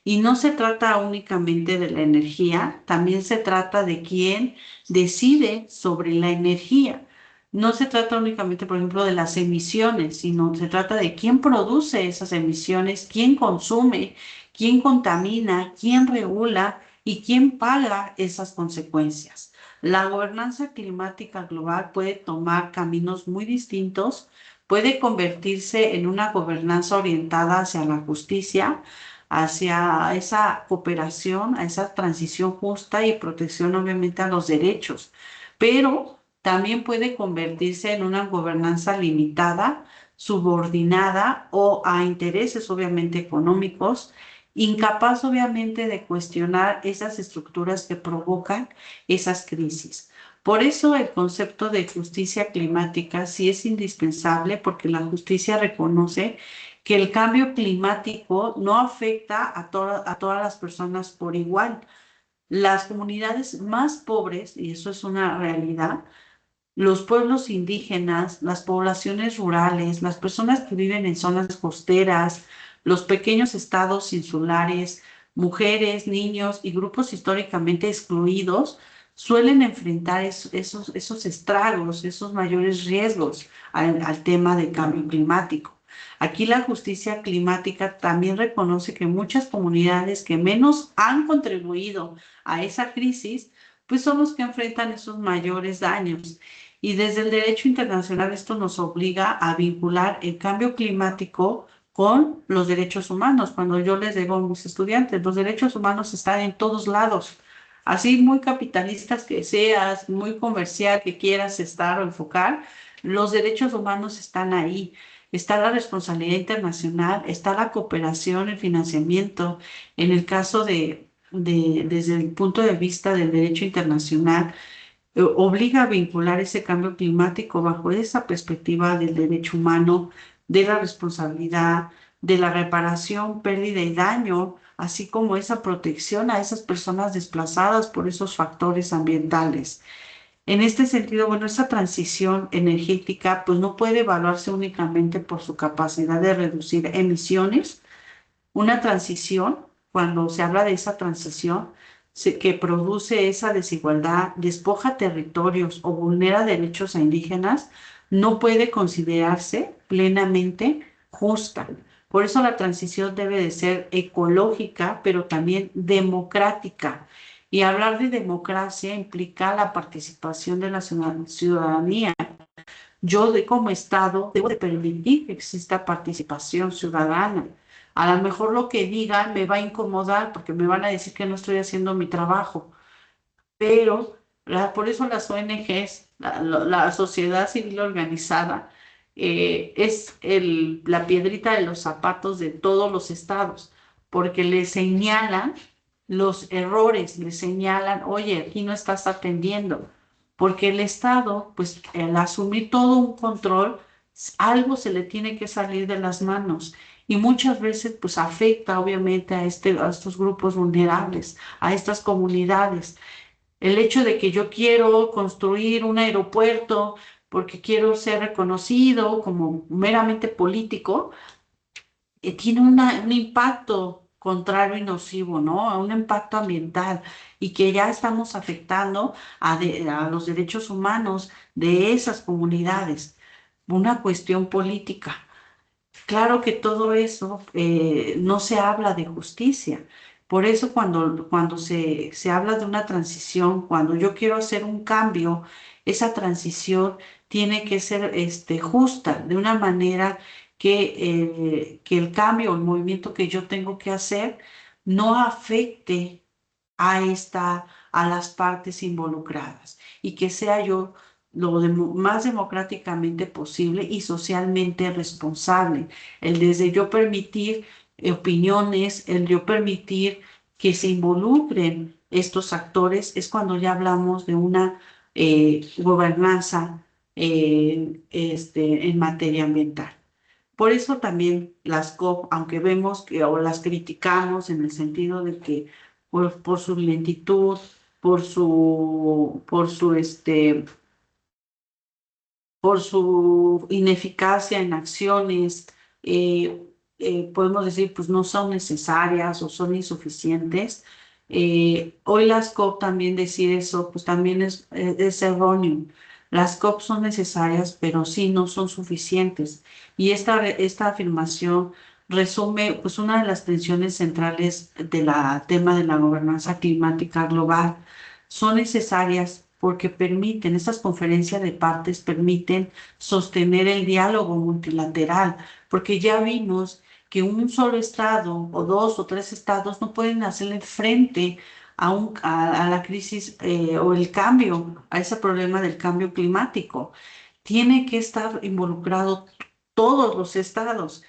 y no se trata únicamente de la energía, también se trata de quién decide sobre la energía. No se trata únicamente, por ejemplo, de las emisiones, sino se trata de quién produce esas emisiones, quién consume, quién contamina, quién regula y quién paga esas consecuencias. La gobernanza climática global puede tomar caminos muy distintos, puede convertirse en una gobernanza orientada hacia la justicia, hacia esa cooperación, a esa transición justa y protección obviamente a los derechos, pero también puede convertirse en una gobernanza limitada, subordinada o a intereses obviamente económicos, incapaz obviamente de cuestionar esas estructuras que provocan esas crisis. Por eso el concepto de justicia climática sí es indispensable porque la justicia reconoce que el cambio climático no afecta a todas las personas por igual. Las comunidades más pobres, y eso es una realidad, los pueblos indígenas, las poblaciones rurales, las personas que viven en zonas costeras, los pequeños estados insulares, mujeres, niños y grupos históricamente excluidos suelen enfrentar esos estragos, esos mayores riesgos al tema del cambio climático. Aquí la justicia climática también reconoce que muchas comunidades que menos han contribuido a esa crisis, pues son los que enfrentan esos mayores daños. Y desde el derecho internacional esto nos obliga a vincular el cambio climático con los derechos humanos. Cuando yo les digo a mis estudiantes, los derechos humanos están en todos lados. Así muy capitalistas que seas, muy comercial que quieras estar o enfocar, los derechos humanos están ahí. Está la responsabilidad internacional, está la cooperación, el financiamiento. En el caso desde el punto de vista del derecho internacional, obliga a vincular ese cambio climático bajo esa perspectiva del derecho humano, de la responsabilidad, de la reparación, pérdida y daño, así como esa protección a esas personas desplazadas por esos factores ambientales. En este sentido, bueno, esa transición energética pues no puede evaluarse únicamente por su capacidad de reducir emisiones. Una transición, cuando se habla de esa transición que produce esa desigualdad, despoja territorios o vulnera derechos a indígenas, no puede considerarse plenamente justa. Por eso la transición debe de ser ecológica, pero también democrática. Y hablar de democracia implica la participación de la ciudadanía. Como Estado debo de permitir que exista participación ciudadana. A lo mejor lo que digan me va a incomodar porque me van a decir que no estoy haciendo mi trabajo, pero por eso las ONGs, la sociedad civil organizada, es la piedrita de los zapatos de todos los estados, porque le señalan los errores, le señalan, oye, aquí no estás atendiendo, porque el Estado, pues al asumir todo un control, algo se le tiene que salir de las manos. Y muchas veces pues afecta obviamente a estos grupos vulnerables, a estas comunidades. El hecho de que yo quiero construir un aeropuerto porque quiero ser reconocido como meramente político, tiene un impacto contrario y nocivo, ¿no? A un impacto ambiental y que ya estamos afectando a los derechos humanos de esas comunidades. Una cuestión política. Claro que todo eso no se habla de justicia. Por eso cuando se habla de una transición, cuando yo quiero hacer un cambio, esa transición tiene que ser justa, de una manera que el cambio, el movimiento que yo tengo que hacer, no afecte a las partes involucradas y que sea yo más democráticamente posible y socialmente responsable. El desde yo permitir opiniones, el yo permitir que se involucren estos actores, es cuando ya hablamos de una gobernanza en materia ambiental. Por eso también las COP, aunque vemos que o las criticamos en el sentido de que por su lentitud, por su ineficacia en acciones, podemos decir, pues no son necesarias o son insuficientes. Hoy las COP también decir eso, pues también es erróneo. Las COP son necesarias, pero sí no son suficientes. Y esta afirmación resume pues una de las tensiones centrales del tema de la gobernanza climática global. Son necesarias porque permiten, estas conferencias de partes permiten sostener el diálogo multilateral, porque ya vimos que un solo estado o dos o tres estados no pueden hacerle frente a la crisis o el cambio, a ese problema del cambio climático. Tiene que estar involucrado todos los estados.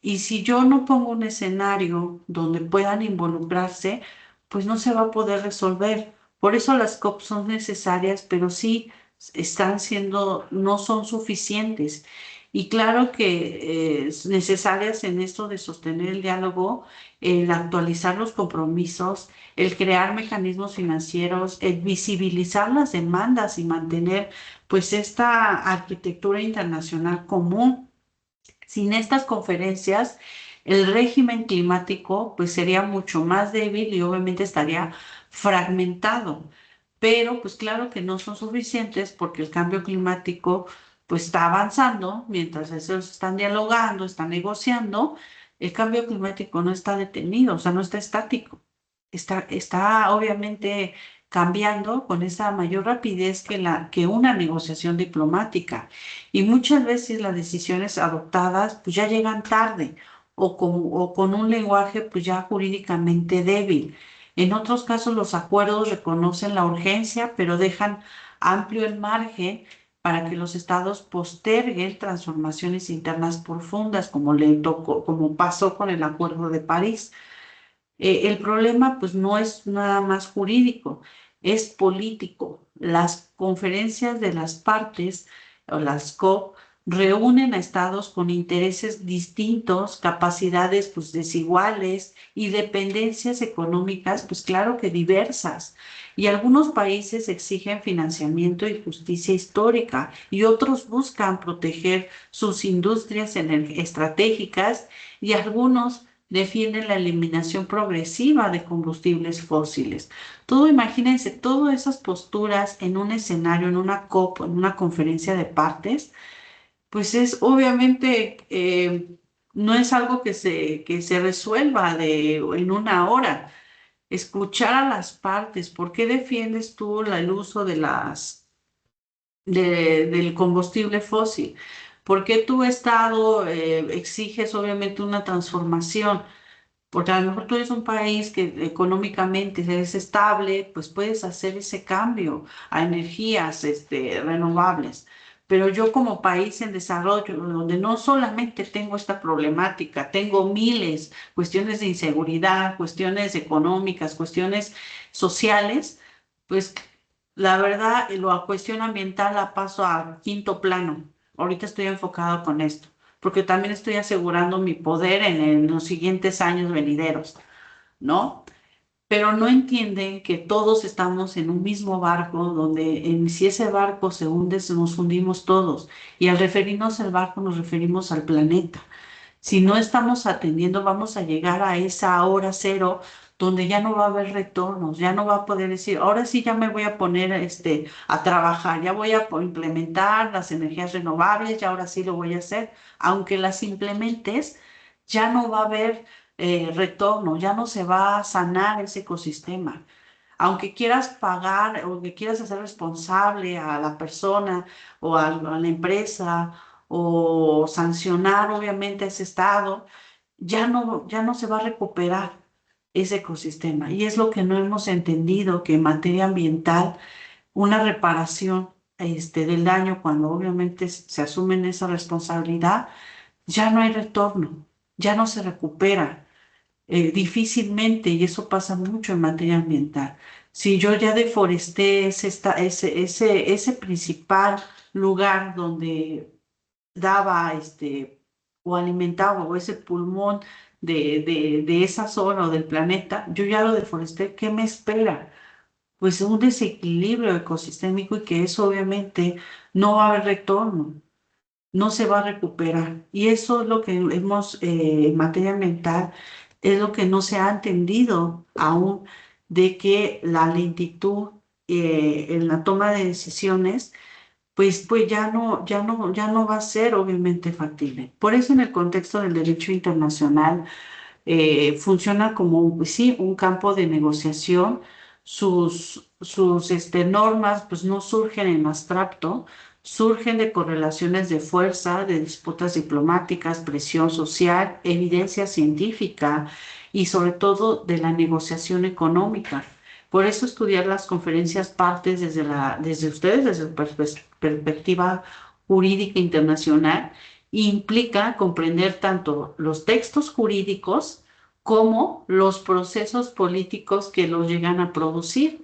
Y si yo no pongo un escenario donde puedan involucrarse, pues no se va a poder resolver. Por eso las COP son necesarias, pero sí están siendo, no son suficientes. Y claro que es necesarias en esto de sostener el diálogo, el actualizar los compromisos, el crear mecanismos financieros, el visibilizar las demandas y mantener pues esta arquitectura internacional común. Sin estas conferencias, el régimen climático pues sería mucho más débil y obviamente estaría fragmentado. Pero pues claro que no son suficientes porque el cambio climático pues está avanzando, mientras esos están dialogando, están negociando, el cambio climático no está detenido, o sea, no está estático. Está obviamente cambiando con esa mayor rapidez que una negociación diplomática. Y muchas veces las decisiones adoptadas pues ya llegan tarde o con un lenguaje pues ya jurídicamente débil. En otros casos los acuerdos reconocen la urgencia, pero dejan amplio el margen para que los estados posterguen transformaciones internas profundas, como pasó con el Acuerdo de París. El problema pues no es nada más jurídico, es político. Las conferencias de las partes o las COP reúnen a estados con intereses distintos, capacidades pues desiguales y dependencias económicas pues claro que diversas. Y algunos países exigen financiamiento y justicia histórica y otros buscan proteger sus industrias estratégicas y algunos defienden la eliminación progresiva de combustibles fósiles. Todo, imagínense, todas esas posturas en un escenario, en una COP, en una conferencia de partes, pues es obviamente, no es algo que se resuelva en una hora. Escuchar a las partes, ¿por qué defiendes tú el uso del combustible fósil? ¿Por qué tu estado exiges obviamente una transformación? Porque a lo mejor tú eres un país que económicamente es estable, pues puedes hacer ese cambio a energías renovables. Pero yo como país en desarrollo, donde no solamente tengo esta problemática, tengo miles, cuestiones de inseguridad, cuestiones económicas, cuestiones sociales, pues la verdad, la cuestión ambiental la paso a quinto plano. Ahorita estoy enfocado con esto porque también estoy asegurando mi poder en los siguientes años venideros, ¿no? Pero no entienden que todos estamos en un mismo barco, donde si ese barco se hunde, nos hundimos todos. Y al referirnos al barco, nos referimos al planeta. Si no estamos atendiendo, vamos a llegar a esa hora cero donde ya no va a haber retornos, ya no va a poder decir, ahora sí ya me voy a poner a trabajar, ya voy a implementar las energías renovables, ya ahora sí lo voy a hacer. Aunque las implementes, ya no va a haber retorno, ya no se va a sanar ese ecosistema. Aunque quieras pagar o que quieras hacer responsable a la persona o a la empresa o sancionar obviamente a ese estado, ya no se va a recuperar ese ecosistema. Y es lo que no hemos entendido, que en materia ambiental, una reparación del daño, cuando obviamente se asumen esa responsabilidad, ya no hay retorno, ya no se recupera difícilmente, y eso pasa mucho en materia ambiental. Si yo ya deforesté ese principal lugar donde daba o alimentaba o ese pulmón de esa zona o del planeta, yo ya lo deforesté, ¿qué me espera? Pues un desequilibrio ecosistémico y que eso obviamente no va a haber retorno, no se va a recuperar. Y eso es lo que hemos, en materia ambiental, es lo que no se ha entendido aún, de que la lentitud en la toma de decisiones pues ya no va a ser obviamente factible. Por eso en el contexto del derecho internacional funciona como, pues sí, un campo de negociación. Sus normas pues no surgen en abstracto, surgen de correlaciones de fuerza, de disputas diplomáticas, presión social, evidencia científica y sobre todo de la negociación económica. Por eso estudiar las conferencias partes desde ustedes, desde su perspectiva jurídica internacional, implica comprender tanto los textos jurídicos como los procesos políticos que los llegan a producir.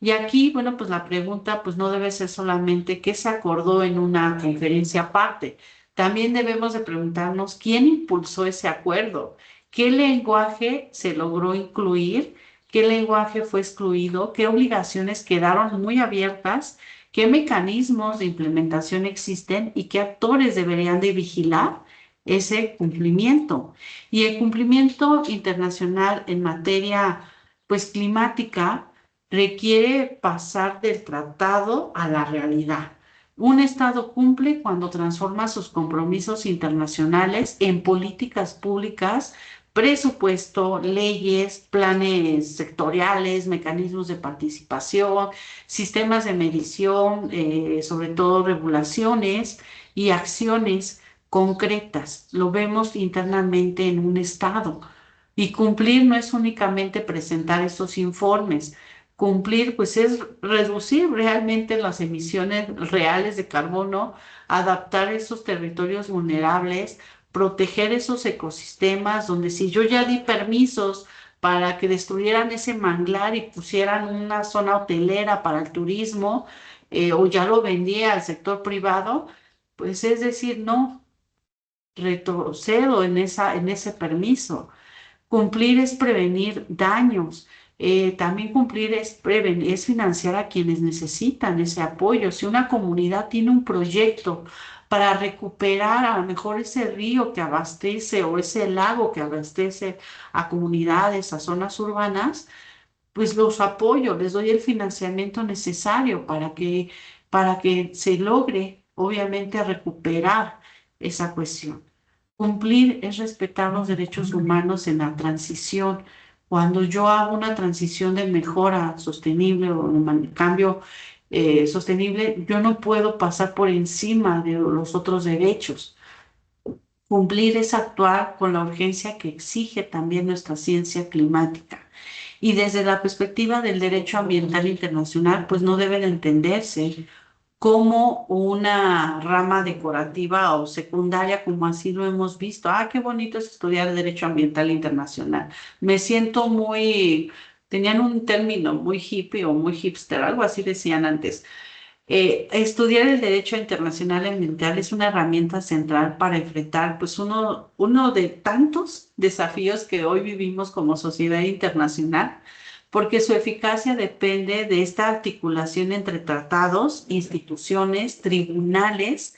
Y aquí, bueno, pues la pregunta pues no debe ser solamente qué se acordó en una conferencia aparte. También debemos de preguntarnos quién impulsó ese acuerdo, qué lenguaje se logró incluir, qué lenguaje fue excluido, qué obligaciones quedaron muy abiertas, qué mecanismos de implementación existen y qué actores deberían de vigilar ese cumplimiento. Y el cumplimiento internacional en materia pues climática requiere pasar del tratado a la realidad. Un Estado cumple cuando transforma sus compromisos internacionales en políticas públicas, presupuesto, leyes, planes sectoriales, mecanismos de participación, sistemas de medición, sobre todo regulaciones y acciones concretas. Lo vemos internamente en un Estado. Y cumplir no es únicamente presentar estos informes. Cumplir, pues, es reducir realmente las emisiones reales de carbono, adaptar esos territorios vulnerables, proteger esos ecosistemas, donde si yo ya di permisos para que destruyeran ese manglar y pusieran una zona hotelera para el turismo, o ya lo vendía al sector privado, pues es decir, no, retrocedo en ese permiso. Cumplir es prevenir daños. También cumplir es prevenir, es financiar a quienes necesitan ese apoyo. Si una comunidad tiene un proyecto para recuperar a lo mejor ese río que abastece o ese lago que abastece a comunidades, a zonas urbanas, pues los apoyo, les doy el financiamiento necesario para que se logre, obviamente, recuperar esa cuestión. Cumplir es respetar los derechos humanos en la transición. Cuando yo hago una transición de mejora sostenible o de cambio sostenible, yo no puedo pasar por encima de los otros derechos. Cumplir es actuar con la urgencia que exige también nuestra ciencia climática. Y desde la perspectiva del derecho ambiental internacional, pues no debe de entenderse como una rama decorativa o secundaria, como así lo hemos visto. Ah, qué bonito es estudiar derecho ambiental internacional. Me siento tenían un término muy hippie o muy hipster, algo así decían antes. Estudiar el derecho internacional ambiental es una herramienta central para enfrentar pues uno de tantos desafíos que hoy vivimos como sociedad internacional, porque su eficacia depende de esta articulación entre tratados, instituciones, tribunales,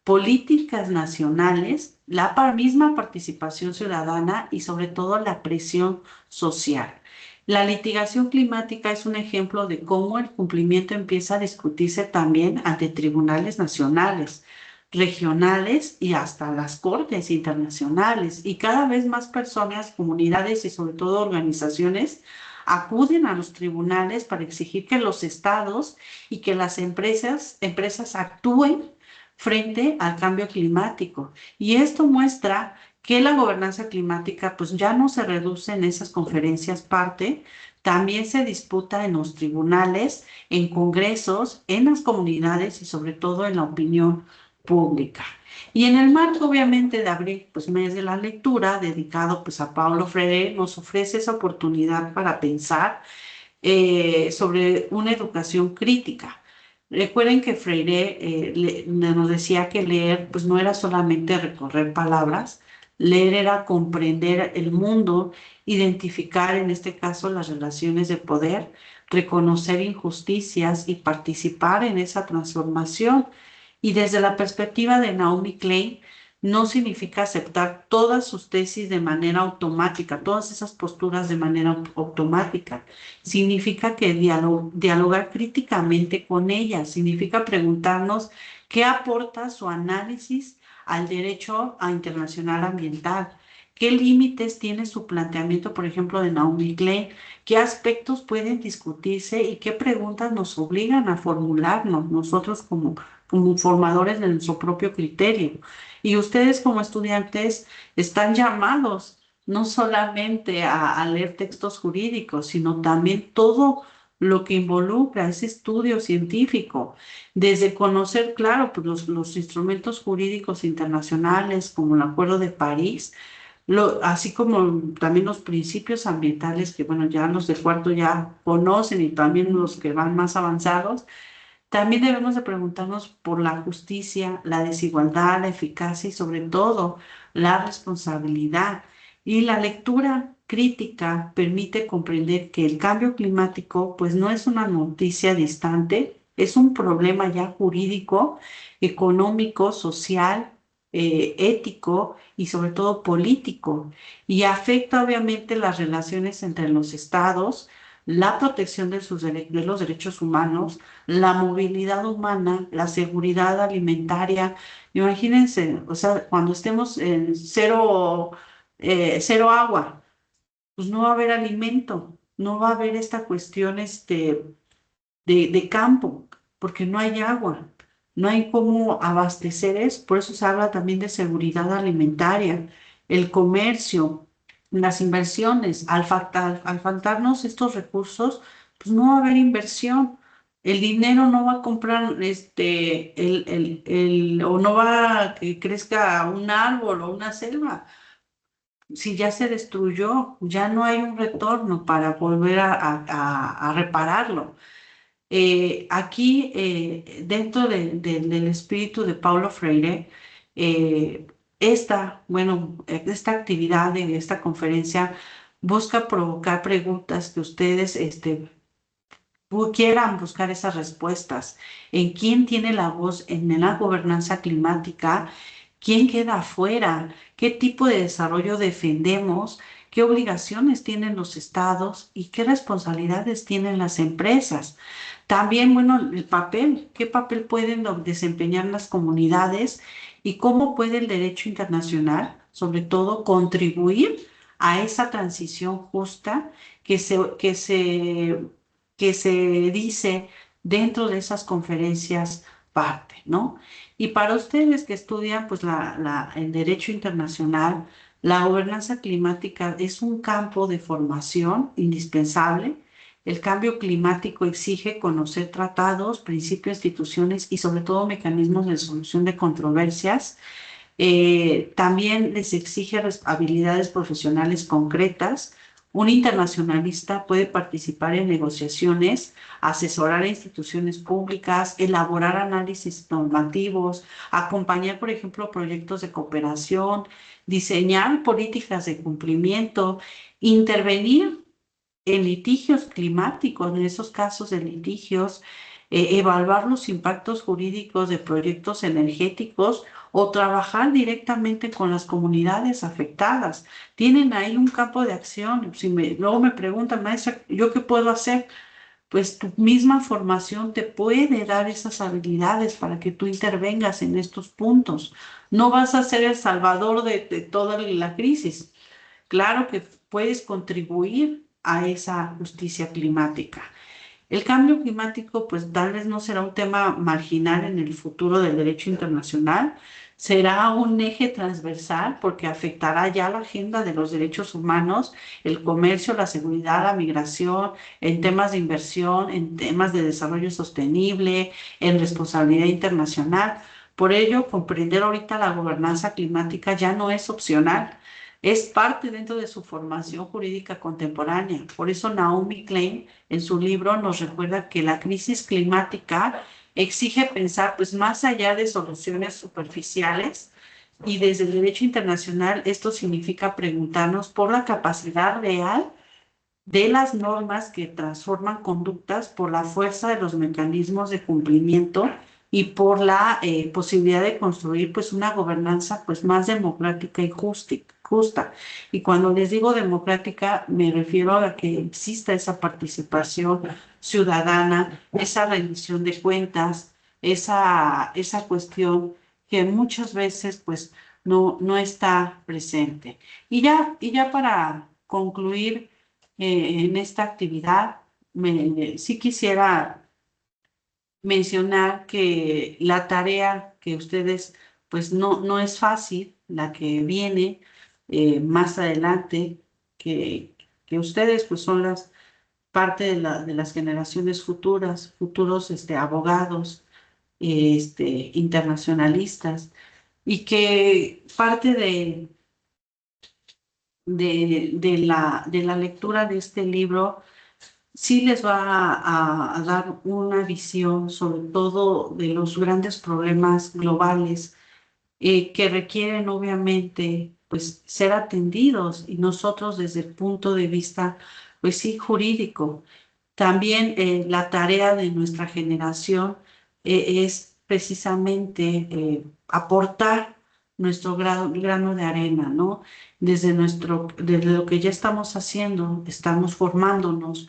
políticas nacionales, la misma participación ciudadana y sobre todo la presión social. La litigación climática es un ejemplo de cómo el cumplimiento empieza a discutirse también ante tribunales nacionales, regionales y hasta las cortes internacionales. Y cada vez más personas, comunidades y sobre todo organizaciones acuden a los tribunales para exigir que los estados y que las empresas actúen frente al cambio climático. Y esto muestra que la gobernanza climática pues ya no se reduce en esas conferencias parte, también se disputa en los tribunales, en congresos, en las comunidades y sobre todo en la opinión pública. Y en el marco, obviamente, de abril, pues mes de la lectura, dedicado pues a Paulo Freire, nos ofrece esa oportunidad para pensar sobre una educación crítica. Recuerden que Freire nos decía que leer pues no era solamente recorrer palabras, leer era comprender el mundo, identificar en este caso las relaciones de poder, reconocer injusticias y participar en esa transformación. Y desde la perspectiva de Naomi Klein, no significa aceptar todas sus tesis de manera automática, todas esas posturas de manera automática. Significa que dialogar críticamente con ellas, significa preguntarnos qué aporta su análisis al derecho internacional ambiental, qué límites tiene su planteamiento, por ejemplo, de Naomi Klein, qué aspectos pueden discutirse y qué preguntas nos obligan a formularnos nosotros como como formadores de nuestro propio criterio. Y ustedes como estudiantes están llamados no solamente a leer textos jurídicos, sino también todo lo que involucra ese estudio científico, desde conocer, claro, pues los instrumentos jurídicos internacionales como el Acuerdo de París, así como también los principios ambientales que, bueno, ya los de cuarto ya conocen y también los que van más avanzados. También debemos de preguntarnos por la justicia, la desigualdad, la eficacia y sobre todo la responsabilidad. Y la lectura crítica permite comprender que el cambio climático pues no es una noticia distante, es un problema ya jurídico, económico, social, ético y sobre todo político. Y afecta obviamente las relaciones entre los estados, la protección de los derechos humanos, la movilidad humana, la seguridad alimentaria. Imagínense, o sea, cuando estemos en cero agua, pues no va a haber alimento, no va a haber esta cuestión de campo, porque no hay agua, no hay cómo abastecer eso. Por eso se habla también de seguridad alimentaria, el comercio, las inversiones. Al faltarnos estos recursos, pues no va a haber inversión. El dinero no va a comprar o no va a que crezca un árbol o una selva. Si ya se destruyó, ya no hay un retorno para volver a repararlo. Aquí, dentro del espíritu de Paulo Freire, esta actividad de esta conferencia busca provocar preguntas que ustedes quieran buscar esas respuestas. ¿En quién tiene la voz en la gobernanza climática? ¿Quién queda afuera? ¿Qué tipo de desarrollo defendemos? ¿Qué obligaciones tienen los estados y qué responsabilidades tienen las empresas? También, bueno, el papel, qué papel pueden desempeñar las comunidades y cómo puede el derecho internacional, sobre todo, contribuir a esa transición justa que se, que se, que se dice dentro de esas conferencias parte, ¿no? Y para ustedes que estudian pues el derecho internacional, la gobernanza climática es un campo de formación indispensable. El cambio climático exige conocer tratados, principios, instituciones y sobre todo mecanismos de solución de controversias. También les exige habilidades profesionales concretas. Un internacionalista puede participar en negociaciones, asesorar a instituciones públicas, elaborar análisis normativos, acompañar, por ejemplo, proyectos de cooperación, diseñar políticas de cumplimiento, intervenir en litigios climáticos, en esos casos de litigios, evaluar los impactos jurídicos de proyectos energéticos o trabajar directamente con las comunidades afectadas. Tienen ahí un campo de acción. Luego me preguntan, maestra, ¿yo qué puedo hacer? Pues tu misma formación te puede dar esas habilidades para que tú intervengas en estos puntos. No vas a ser el salvador de toda la crisis. Claro que puedes contribuir a esa justicia climática. El cambio climático, pues tal vez no será un tema marginal en el futuro del derecho internacional, será un eje transversal porque afectará ya la agenda de los derechos humanos, el comercio, la seguridad, la migración, en temas de inversión, en temas de desarrollo sostenible, en responsabilidad internacional. Por ello, comprender ahorita la gobernanza climática ya no es opcional. Es parte dentro de su formación jurídica contemporánea. Por eso Naomi Klein en su libro nos recuerda que la crisis climática exige pensar pues más allá de soluciones superficiales y desde el derecho internacional esto significa preguntarnos por la capacidad real de las normas que transforman conductas por la fuerza de los mecanismos de cumplimiento y por la posibilidad de construir pues una gobernanza pues más democrática y justa. Y cuando les digo democrática me refiero a que exista esa participación ciudadana, esa rendición de cuentas, esa cuestión que muchas veces pues no está presente. Y ya para concluir, en esta actividad, sí quisiera mencionar que la tarea que ustedes, pues no es fácil, la que viene más adelante, que ustedes pues son las parte de las generaciones futuras, futuros abogados, internacionalistas, y que parte de la lectura de este libro sí les va a dar una visión sobre todo de los grandes problemas globales que requieren obviamente pues ser atendidos y nosotros desde el punto de vista pues sí jurídico. También la tarea de nuestra generación es precisamente aportar nuestro grano de arena, ¿no? Desde lo que ya estamos haciendo, estamos formándonos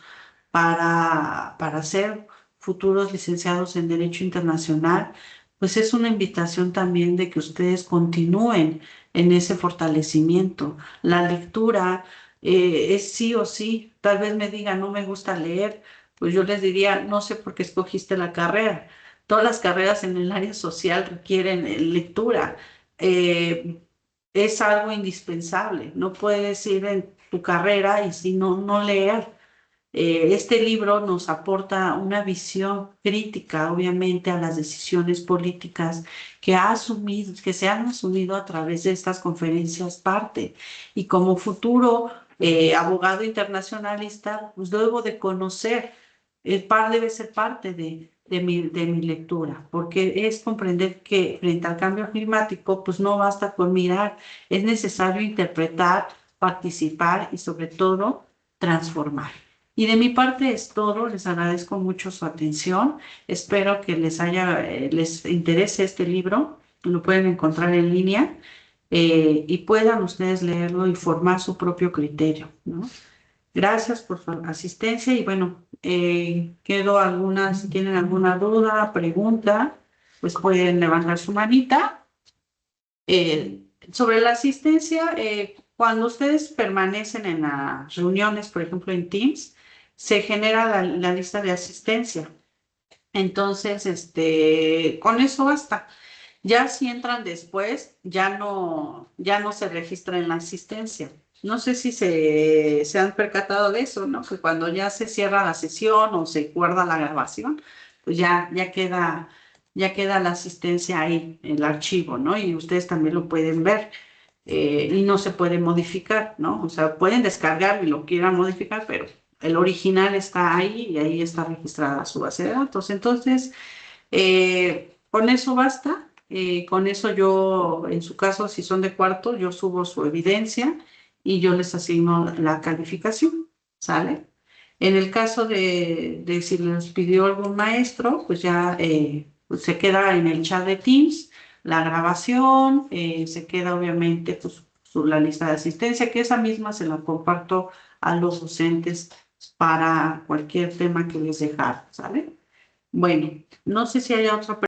para ser futuros licenciados en Derecho Internacional, pues es una invitación también de que ustedes continúen en ese fortalecimiento. La lectura es sí o sí. Tal vez me digan, no me gusta leer, pues yo les diría, no sé por qué escogiste la carrera. Todas las carreras en el área social requieren lectura. Eh, es algo indispensable. No puedes ir en tu carrera y si no leer. Este libro nos aporta una visión crítica, obviamente, a las decisiones políticas que se han asumido a través de estas conferencias parte. Y como futuro abogado internacionalista, pues debo de conocer, debe ser parte de mi lectura, porque es comprender que frente al cambio climático, pues no basta con mirar, es necesario interpretar, participar y sobre todo transformar. Y de mi parte es todo. Les agradezco mucho su atención. Espero que les interese este libro. Lo pueden encontrar en línea y puedan ustedes leerlo y formar su propio criterio, ¿no? Gracias por su asistencia y bueno, si tienen alguna duda, pregunta, pues pueden levantar su manita. Sobre la asistencia, cuando ustedes permanecen en las reuniones, por ejemplo en Teams, se genera la lista de asistencia. Entonces, con eso basta. Ya si entran después, ya no se registra en la asistencia. No sé si se han percatado de eso, ¿no? Que cuando ya se cierra la sesión o se guarda la grabación, pues ya queda la asistencia ahí, el archivo, ¿no? Y ustedes también lo pueden ver. Y no se puede modificar, ¿no? O sea, pueden descargar y lo quieran modificar, pero el original está ahí y ahí está registrada su base de datos. Entonces, con eso basta. Con eso yo, en su caso, si son de cuarto, yo subo su evidencia y yo les asigno la calificación, ¿sale? En el caso de si les pidió algún maestro, pues ya pues se queda en el chat de Teams la grabación, se queda obviamente pues, la lista de asistencia, que esa misma se la comparto a los docentes para cualquier tema que les dejara, ¿sale? Bueno, no sé si hay otra pregunta.